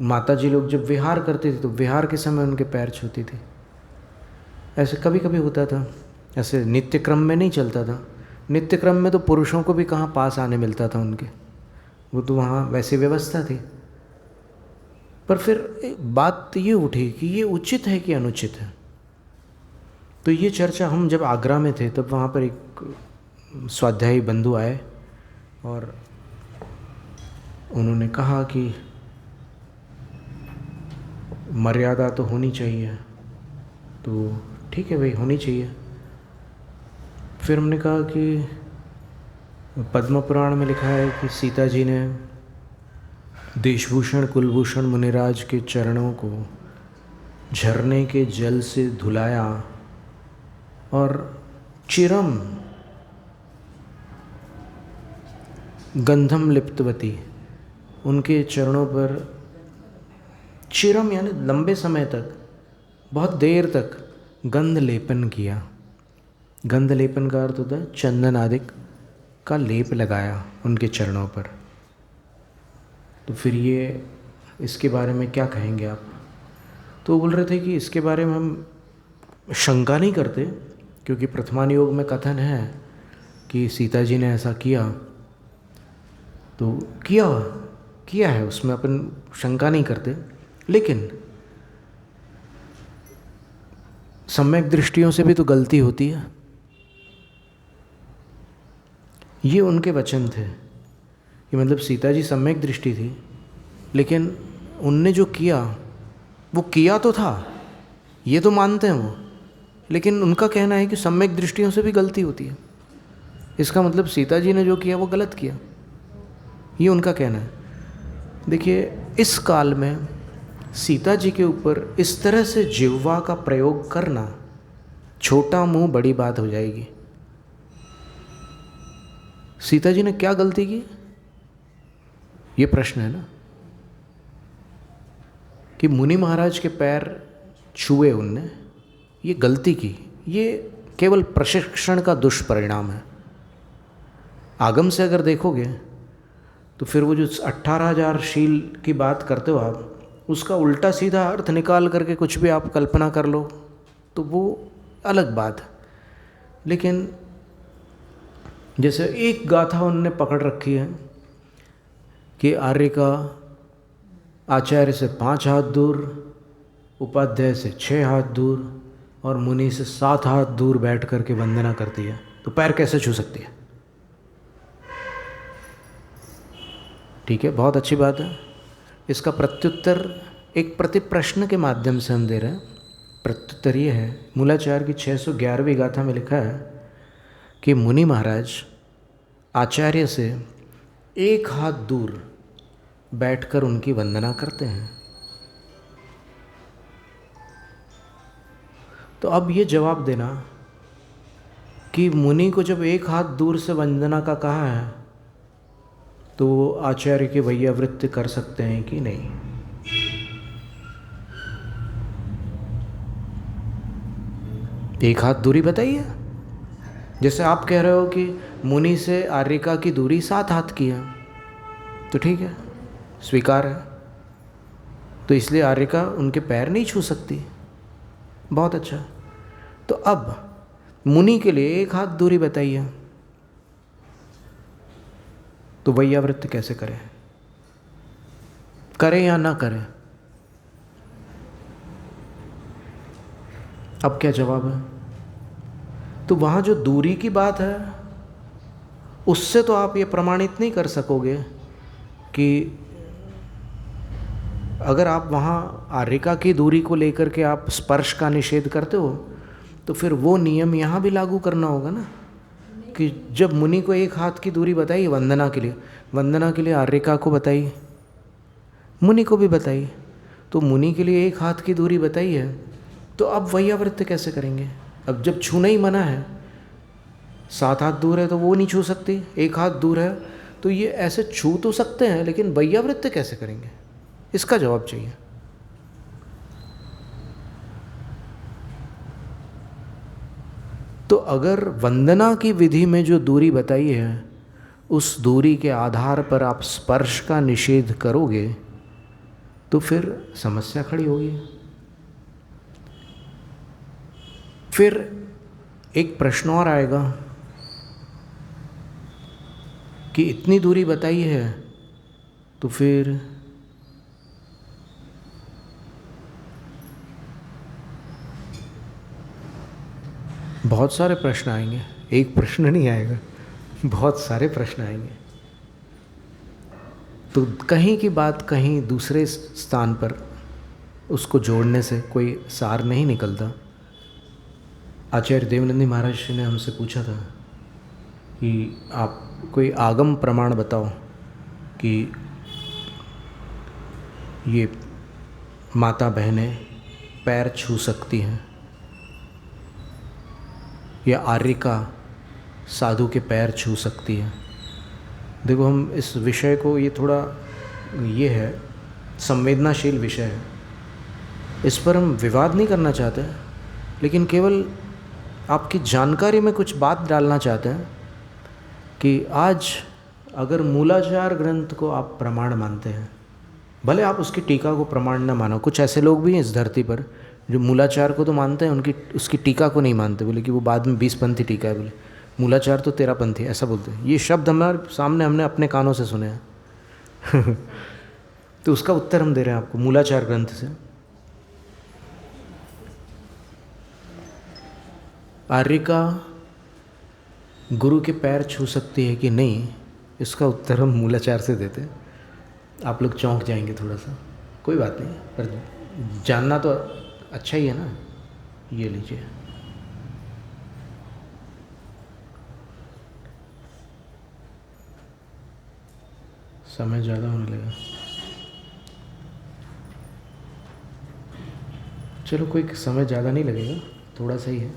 माता जी लोग जब विहार करते थे तो विहार के समय उनके पैर छूती थी। ऐसे कभी कभी होता था, ऐसे नित्य क्रम में नहीं चलता था। नित्य क्रम में तो पुरुषों को भी कहाँ पास आने मिलता था उनके, वो तो वहाँ वैसी व्यवस्था थी। पर फिर बात ये उठी कि ये उचित है कि अनुचित है। तो ये चर्चा हम जब आगरा में थे तब वहाँ पर एक स्वाध्यायी बंधु आए और उन्होंने कहा कि मर्यादा तो होनी चाहिए, तो ठीक है भाई होनी चाहिए। फिर हमने कहा कि पद्म पुराण में लिखा है कि सीता जी ने देशभूषण कुलभूषण मुनिराज के चरणों को झरने के जल से धुलाया और चिरम गंधम लिप्तवती, उनके चरणों पर चिरम यानी लंबे समय तक, बहुत देर तक गंध लेपन किया। गंध लेपन का अर्थ होता है चंदन आदि का लेप लगाया उनके चरणों पर। तो फिर ये इसके बारे में क्या कहेंगे आप? तो वो बोल रहे थे कि इसके बारे में हम शंका नहीं करते, क्योंकि प्रथमान योग में कथन है कि सीता जी ने ऐसा किया, तो किया है, उसमें अपन शंका नहीं करते। लेकिन सम्यक दृष्टियों से भी तो गलती होती है। ये उनके वचन थे कि मतलब सीता जी सम्यक दृष्टि थी, लेकिन उनने जो किया वो किया तो था, ये तो मानते हैं वो, लेकिन उनका कहना है कि सम्यक दृष्टियों से भी गलती होती है। इसका मतलब सीता जी ने जो किया वो गलत किया, ये उनका कहना है। देखिए, इस काल में सीता जी के ऊपर इस तरह से जिह्वा का प्रयोग करना, छोटा मुंह बड़ी बात हो जाएगी। सीता जी ने क्या गलती की, ये प्रश्न है ना, कि मुनि महाराज के पैर छुए उनने, ये गलती की। ये केवल प्रशिक्षण का दुष्परिणाम है। आगम से अगर देखोगे तो फिर वो जो 18,000 शील की बात करते हो आप, उसका उल्टा सीधा अर्थ निकाल करके कुछ भी आप कल्पना कर लो तो वो अलग बात है। लेकिन जैसे एक गाथा उन्होंने पकड़ रखी है कि आर्य का आचार्य से 5 हाथ दूर, उपाध्याय से 6 हाथ दूर और मुनि से 7 हाथ दूर बैठ करके वंदना करती है, तो पैर कैसे छू सकती है? ठीक है, बहुत अच्छी बात है। इसका प्रत्युत्तर एक प्रति प्रश्न के माध्यम से हम दे रहे हैं। प्रत्युत्तर ये है, मूलाचार की 611वीं गाथा में लिखा है कि मुनि महाराज आचार्य से 1 हाथ दूर बैठकर उनकी वंदना करते हैं। तो अब ये जवाब देना कि मुनि को जब 1 हाथ दूर से वंदना का कहा है तो वो आचार्य की वैयावृत्ति कर सकते हैं कि नहीं? एक हाथ दूरी बताइए। जैसे आप कह रहे हो कि मुनि से आर्यिका की दूरी 7 हाथ की है, तो ठीक है, स्वीकार है। तो इसलिए आर्यिका उनके पैर नहीं छू सकती। बहुत अच्छा। तो अब मुनि के लिए 1 हाथ दूरी बताइए, तो वैयावृत्ति कैसे करें या ना करें? अब क्या जवाब है? तो वहाँ जो दूरी की बात है उससे तो आप ये प्रमाणित नहीं कर सकोगे कि अगर आप वहाँ आर्यिका की दूरी को लेकर के आप स्पर्श का निषेध करते हो, तो फिर वो नियम यहाँ भी लागू करना होगा ना, कि जब मुनि को 1 हाथ की दूरी बताई वंदना के लिए आर्यिका को बताई, मुनि को भी बताई, तो मुनि के लिए 1 हाथ की दूरी बताई है, तो अब वैयावृत्ति कैसे करेंगे? अब जब छूना ही मना है, 7 हाथ दूर है तो वो नहीं छू सकती, 1 हाथ दूर है तो ये ऐसे छू तो सकते हैं, लेकिन वैयावृत्ति कैसे करेंगे? इसका जवाब चाहिए। तो अगर वंदना की विधि में जो दूरी बताई है उस दूरी के आधार पर आप स्पर्श का निषेध करोगे तो फिर समस्या खड़ी होगी। फिर एक प्रश्न और आएगा कि इतनी दूरी बताई है तो फिर बहुत सारे प्रश्न आएंगे। एक प्रश्न नहीं आएगा, बहुत सारे प्रश्न आएंगे। तो कहीं की बात कहीं दूसरे स्थान पर उसको जोड़ने से कोई सार नहीं निकलता। आचार्य देवनंदी महाराज जी ने हमसे पूछा था कि आप कोई आगम प्रमाण बताओ कि ये माता बहनें पैर छू सकती हैं या आर्यिका साधु के पैर छू सकती है। देखो, हम इस विषय को, ये थोड़ा ये है, संवेदनाशील विषय है, इस पर हम विवाद नहीं करना चाहते, लेकिन केवल आपकी जानकारी में कुछ बात डालना चाहते हैं कि आज अगर मूलाचार ग्रंथ को आप प्रमाण मानते हैं, भले आप उसकी टीका को प्रमाण न मानो, कुछ ऐसे लोग भी हैं इस धरती पर जो मूलाचार को तो मानते हैं, उसकी टीका को नहीं मानते, बोले कि वो बाद में 20पंथी टीका है, बोले मूलाचार तो 13पंथी, ऐसा बोलते हैं। ये शब्द हमारे सामने हमने अपने कानों से सुने हैं। तो उसका उत्तर हम दे रहे हैं आपको मूलाचार ग्रंथ से। आर्यिका गुरु के पैर छू सकती है कि नहीं, इसका उत्तर हम मूलाचार से देते हैं। आप लोग चौंक जाएंगे थोड़ा सा, कोई बात नहीं, पर जानना तो अच्छा ही है ना। ये लीजिए, समय ज़्यादा होने लगा। चलो, कोई समय ज़्यादा नहीं लगेगा, थोड़ा सा ही है।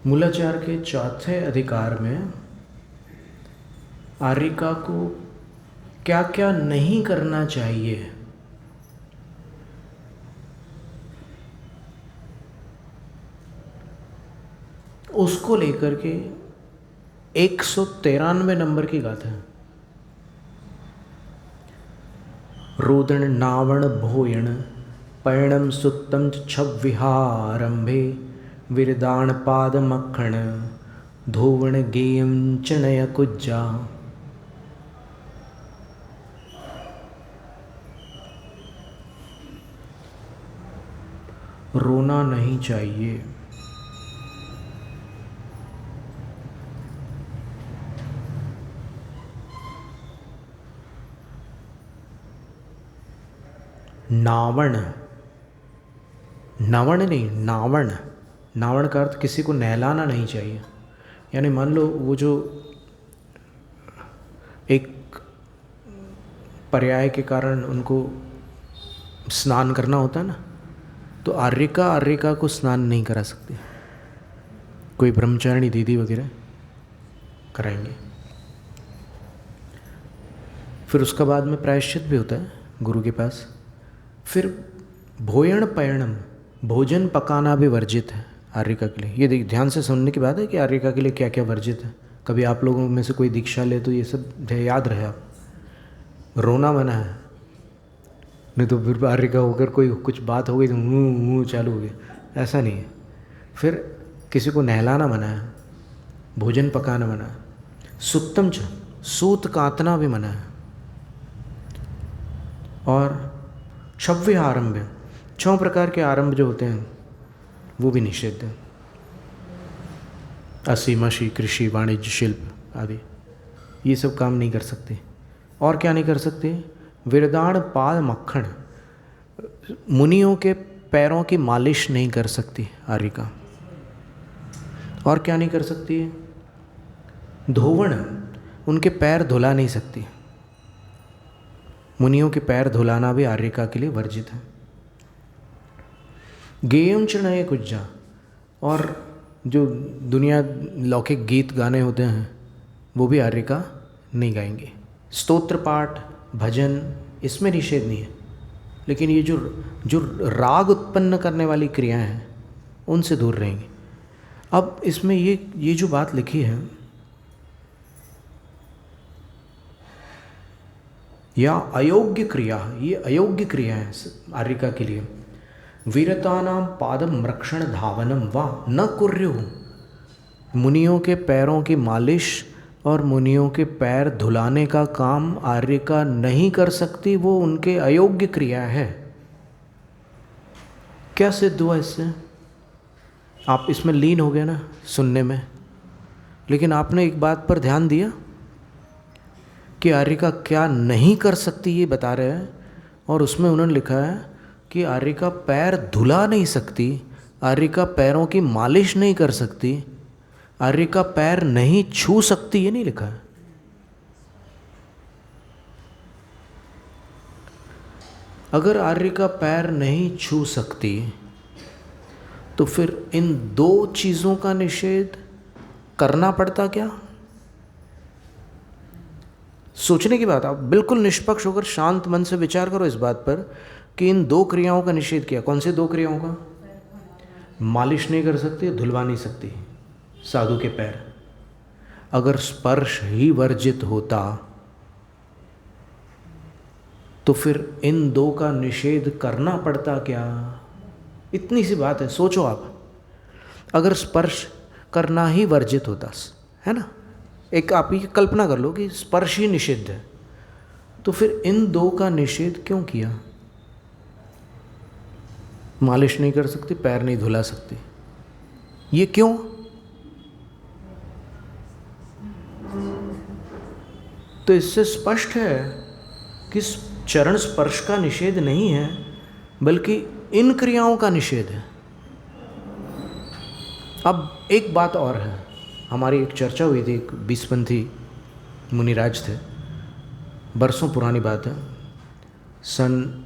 मूलाचार के चौथे अधिकार में आर्यिका को क्या क्या नहीं करना चाहिए, उसको लेकर के 193 नंबर की गाथा है। रोदन नावण भोयण पैणम सुत्तम छविहारंभे विरदान पाद मक्खण धोवण गेयम चनय कुज्जा। रोना नहीं चाहिए, नावण, नावण नहीं, नावण, नावण का अर्थ किसी को नहलाना नहीं चाहिए। यानी मान लो वो जो एक पर्याय के कारण उनको स्नान करना होता है ना, तो आर्यिका को स्नान नहीं करा सकती, कोई ब्रह्मचारिणी दीदी वगैरह कराएंगे। फिर उसका बाद में प्रायश्चित भी होता है गुरु के पास। फिर भोयण पयणम, भोजन पकाना भी वर्जित है आर्यिका के लिए। ये ध्यान से सुनने की बात है कि आर्यिका के लिए क्या क्या वर्जित है। कभी आप लोगों में से कोई दीक्षा ले तो ये सब याद रहे आप। रोना मना है, नहीं तो फिर आर्यिका होकर कोई कुछ बात हो गई तो चालू हो गया, ऐसा नहीं है। फिर किसी को नहलाना मना है, भोजन पकाना मना है, सुत्तम च, सूत कातना भी मना है, और छव्य आरंभ, 6 प्रकार के आरंभ जो होते हैं वो भी निषिद्ध है। असीमशी, कृषि, वाणिज्य, शिल्प आदि ये सब काम नहीं कर सकते। और क्या नहीं कर सकते? विरदाण पाद मक्खण, मुनियों के पैरों की मालिश नहीं कर सकती आर्यिका। और क्या नहीं कर सकती है? धोवण, उनके पैर धुला नहीं सकती। मुनियों के पैर धुलाना भी आर्यिका के लिए वर्जित है। गेयम चणय कुज्जा, और जो दुनिया लौकिक गीत गाने होते हैं वो भी आर्यिका नहीं गाएंगे। स्तोत्र पाठ, भजन, इसमें निषेध नहीं है, लेकिन ये जो राग उत्पन्न करने वाली क्रियाएं हैं उनसे दूर रहेंगे। अब इसमें ये जो बात लिखी है, या अयोग्य क्रिया, ये अयोग्य क्रिया है आर्यिका के लिए। वीरतानाम पादम रक्षण धावनम वा न कुर्युः, मुनियों के पैरों की मालिश और मुनियों के पैर धुलाने का काम आर्यिका नहीं कर सकती, वो उनके अयोग्य क्रिया है। क्या सिद्ध हुआ इससे? आप इसमें लीन हो गए ना सुनने में, लेकिन आपने एक बात पर ध्यान दिया कि आर्यिका क्या नहीं कर सकती ये बता रहे हैं, और उसमें उन्होंने लिखा है कि आर्यिका पैर धुला नहीं सकती, आर्यिका पैरों की मालिश नहीं कर सकती, आर्यिका पैर नहीं छू सकती, ये नहीं लिखा है। अगर आर्य का पैर नहीं छू सकती तो फिर इन दो चीज़ों का निषेध करना पड़ता क्या? सोचने की बात, आप बिल्कुल निष्पक्ष होकर शांत मन से विचार करो इस बात पर कि इन दो क्रियाओं का निषेध किया। कौन से दो क्रियाओं का? मालिश नहीं कर सकती, धुलवा नहीं सकती साधु के पैर। अगर स्पर्श ही वर्जित होता तो फिर इन दो का निषेध करना पड़ता क्या? इतनी सी बात है, सोचो आप। अगर स्पर्श करना ही वर्जित होता, है ना, एक आप ही कल्पना कर लो कि स्पर्श ही निषिद्ध है, तो फिर इन दो का निषेध क्यों किया? मालिश नहीं कर सकती, पैर नहीं धुला सकती, ये क्यों? तो इससे स्पष्ट है कि चरण स्पर्श का निषेध नहीं है, बल्कि इन क्रियाओं का निषेध है। अब एक बात और है, हमारी एक चर्चा हुई थी, एक बीसपंथी मुनिराज थे, बरसों पुरानी बात है, सन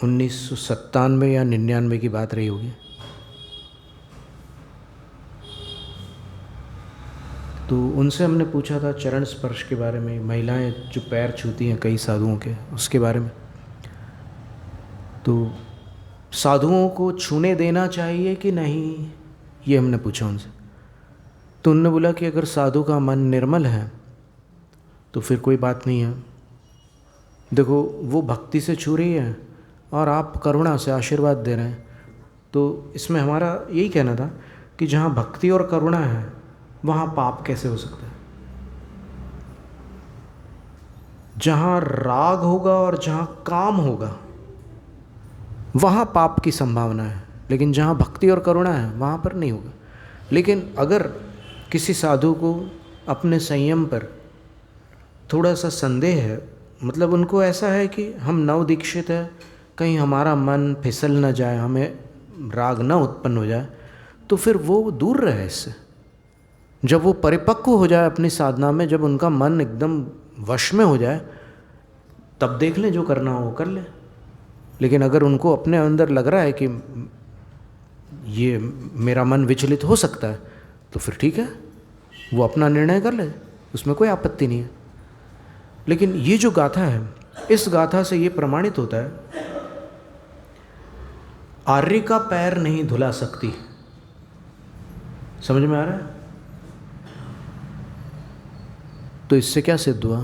1997 या 99 की बात रही होगी। तो उनसे हमने पूछा था चरण स्पर्श के बारे में, महिलाएं जो पैर छूती हैं कई साधुओं के, उसके बारे में। तो साधुओं को छूने देना चाहिए कि नहीं, ये हमने पूछा उनसे। तो उन्होंने बोला कि अगर साधु का मन निर्मल है तो फिर कोई बात नहीं है। देखो, वो भक्ति से छू रही है और आप करुणा से आशीर्वाद दे रहे हैं, तो इसमें हमारा यही कहना था कि जहाँ भक्ति और करुणा है वहाँ पाप कैसे हो सकता है? जहाँ राग होगा और जहाँ काम होगा वहाँ पाप की संभावना है, लेकिन जहाँ भक्ति और करुणा है वहाँ पर नहीं होगा। लेकिन अगर किसी साधु को अपने संयम पर थोड़ा सा संदेह है, मतलब उनको ऐसा है कि हम नव दीक्षित है, कहीं हमारा मन फिसल न जाए, हमें राग न उत्पन्न हो जाए, तो फिर वो दूर रहे इससे। जब वो परिपक्व हो जाए अपनी साधना में, जब उनका मन एकदम वश में हो जाए, तब देख लें, जो करना हो कर लें। लेकिन अगर उनको अपने अंदर लग रहा है कि ये मेरा मन विचलित हो सकता है, तो फिर ठीक है, वो अपना निर्णय कर ले, उसमें कोई आपत्ति नहीं है। लेकिन ये जो गाथा है, इस गाथा से ये प्रमाणित होता है आर्य का पैर नहीं धुला सकती। समझ में आ रहा है? तो इससे क्या सिद्ध हुआ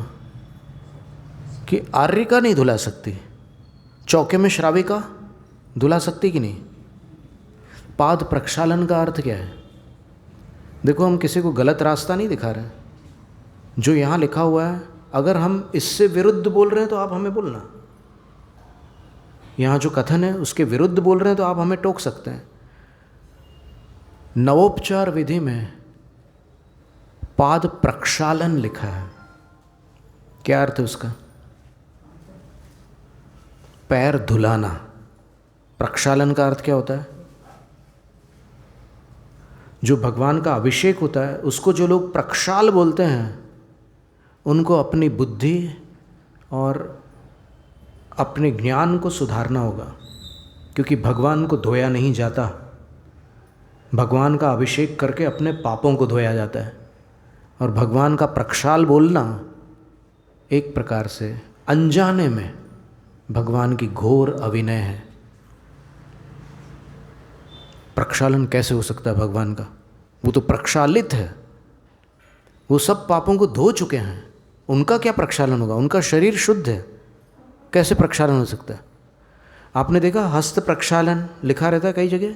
कि आर्य का नहीं धुला सकती, चौके में श्राविका धुला सकती कि नहीं? पाद प्रक्षालन का अर्थ क्या है? देखो, हम किसी को गलत रास्ता नहीं दिखा रहे। जो यहाँ लिखा हुआ है, अगर हम इससे विरुद्ध बोल रहे हैं तो आप हमें बोलना। यहाँ जो कथन है उसके विरुद्ध बोल रहे हैं तो आप हमें टोक सकते हैं। नवोपचार विधि में पाद प्रक्षालन लिखा है, क्या अर्थ है उसका? पैर धुलाना। प्रक्षालन का अर्थ क्या होता है? जो भगवान का अभिषेक होता है उसको जो लोग प्रक्षाल बोलते हैं, उनको अपनी बुद्धि और अपने ज्ञान को सुधारना होगा, क्योंकि भगवान को धोया नहीं जाता। भगवान का अभिषेक करके अपने पापों को धोया जाता है। और भगवान का प्रक्षाल बोलना एक प्रकार से अनजाने में भगवान की घोर अभिनय है। प्रक्षालन कैसे हो सकता है भगवान का? वो तो प्रक्षालित है, वो सब पापों को धो चुके हैं, उनका क्या प्रक्षालन होगा? उनका शरीर शुद्ध है, कैसे प्रक्षालन हो सकता है? आपने देखा हस्त प्रक्षालन लिखा रहता है कई जगह,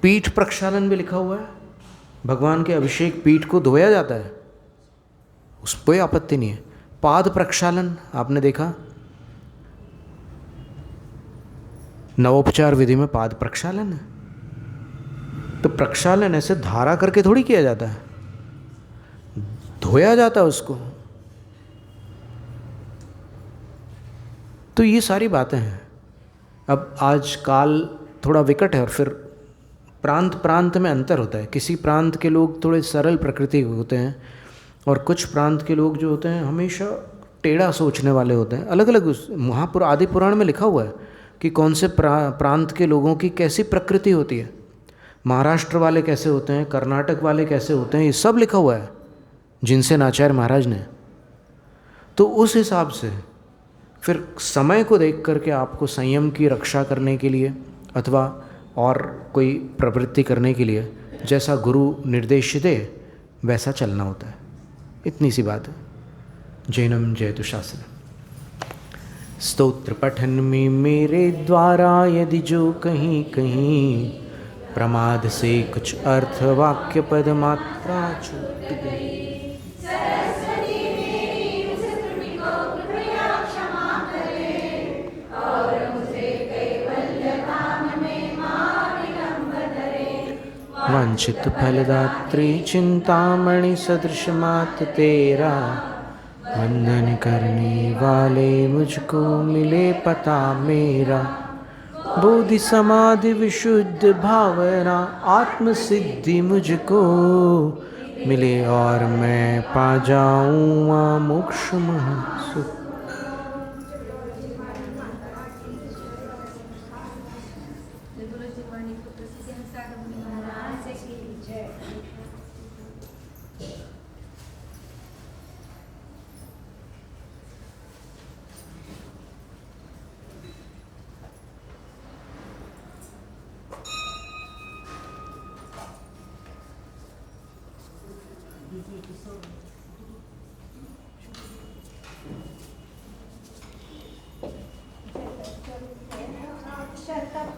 पीठ प्रक्षालन भी लिखा हुआ है। भगवान के अभिषेक पीठ को धोया जाता है, उस पर कोई आपत्ति नहीं है। पाद प्रक्षालन आपने देखा, नवोपचार विधि में पाद प्रक्षालन है। तो प्रक्षालन ऐसे धारा करके थोड़ी किया जाता है, धोया जाता है उसको। तो ये सारी बातें हैं। अब आज काल थोड़ा विकट है और फिर प्रांत प्रांत में अंतर होता है। किसी प्रांत के लोग थोड़े सरल प्रकृति के होते हैं और कुछ प्रांत के लोग जो होते हैं हमेशा टेढ़ा सोचने वाले होते हैं। अलग अलग आदि पुराण में लिखा हुआ है कि कौन से प्रांत के लोगों की कैसी प्रकृति होती है, महाराष्ट्र वाले कैसे होते हैं, कर्नाटक वाले कैसे होते हैं, ये सब लिखा हुआ है जिनसे आचार्य महाराज ने। तो उस हिसाब से फिर समय को देख करके आपको संयम की रक्षा करने के लिए अथवा और कोई प्रवृत्ति करने के लिए जैसा गुरु निर्देश दे वैसा चलना होता है। इतनी सी बात है। जैनम जयतु शास्त्र। स्तोत्र पठन में मेरे द्वारा यदि जो कहीं कहीं प्रमाद से कुछ अर्थ वाक्य पद मात्रा छूट गई, वंचित फलदात्री चिंतामणि सदृश मात तेरा, वंदन करने वाले मुझको मिले पता मेरा, बोधि समाधि विशुद्ध भावना आत्म सिद्धि मुझको मिले और मैं पा जाऊँ मोक्ष महासुख।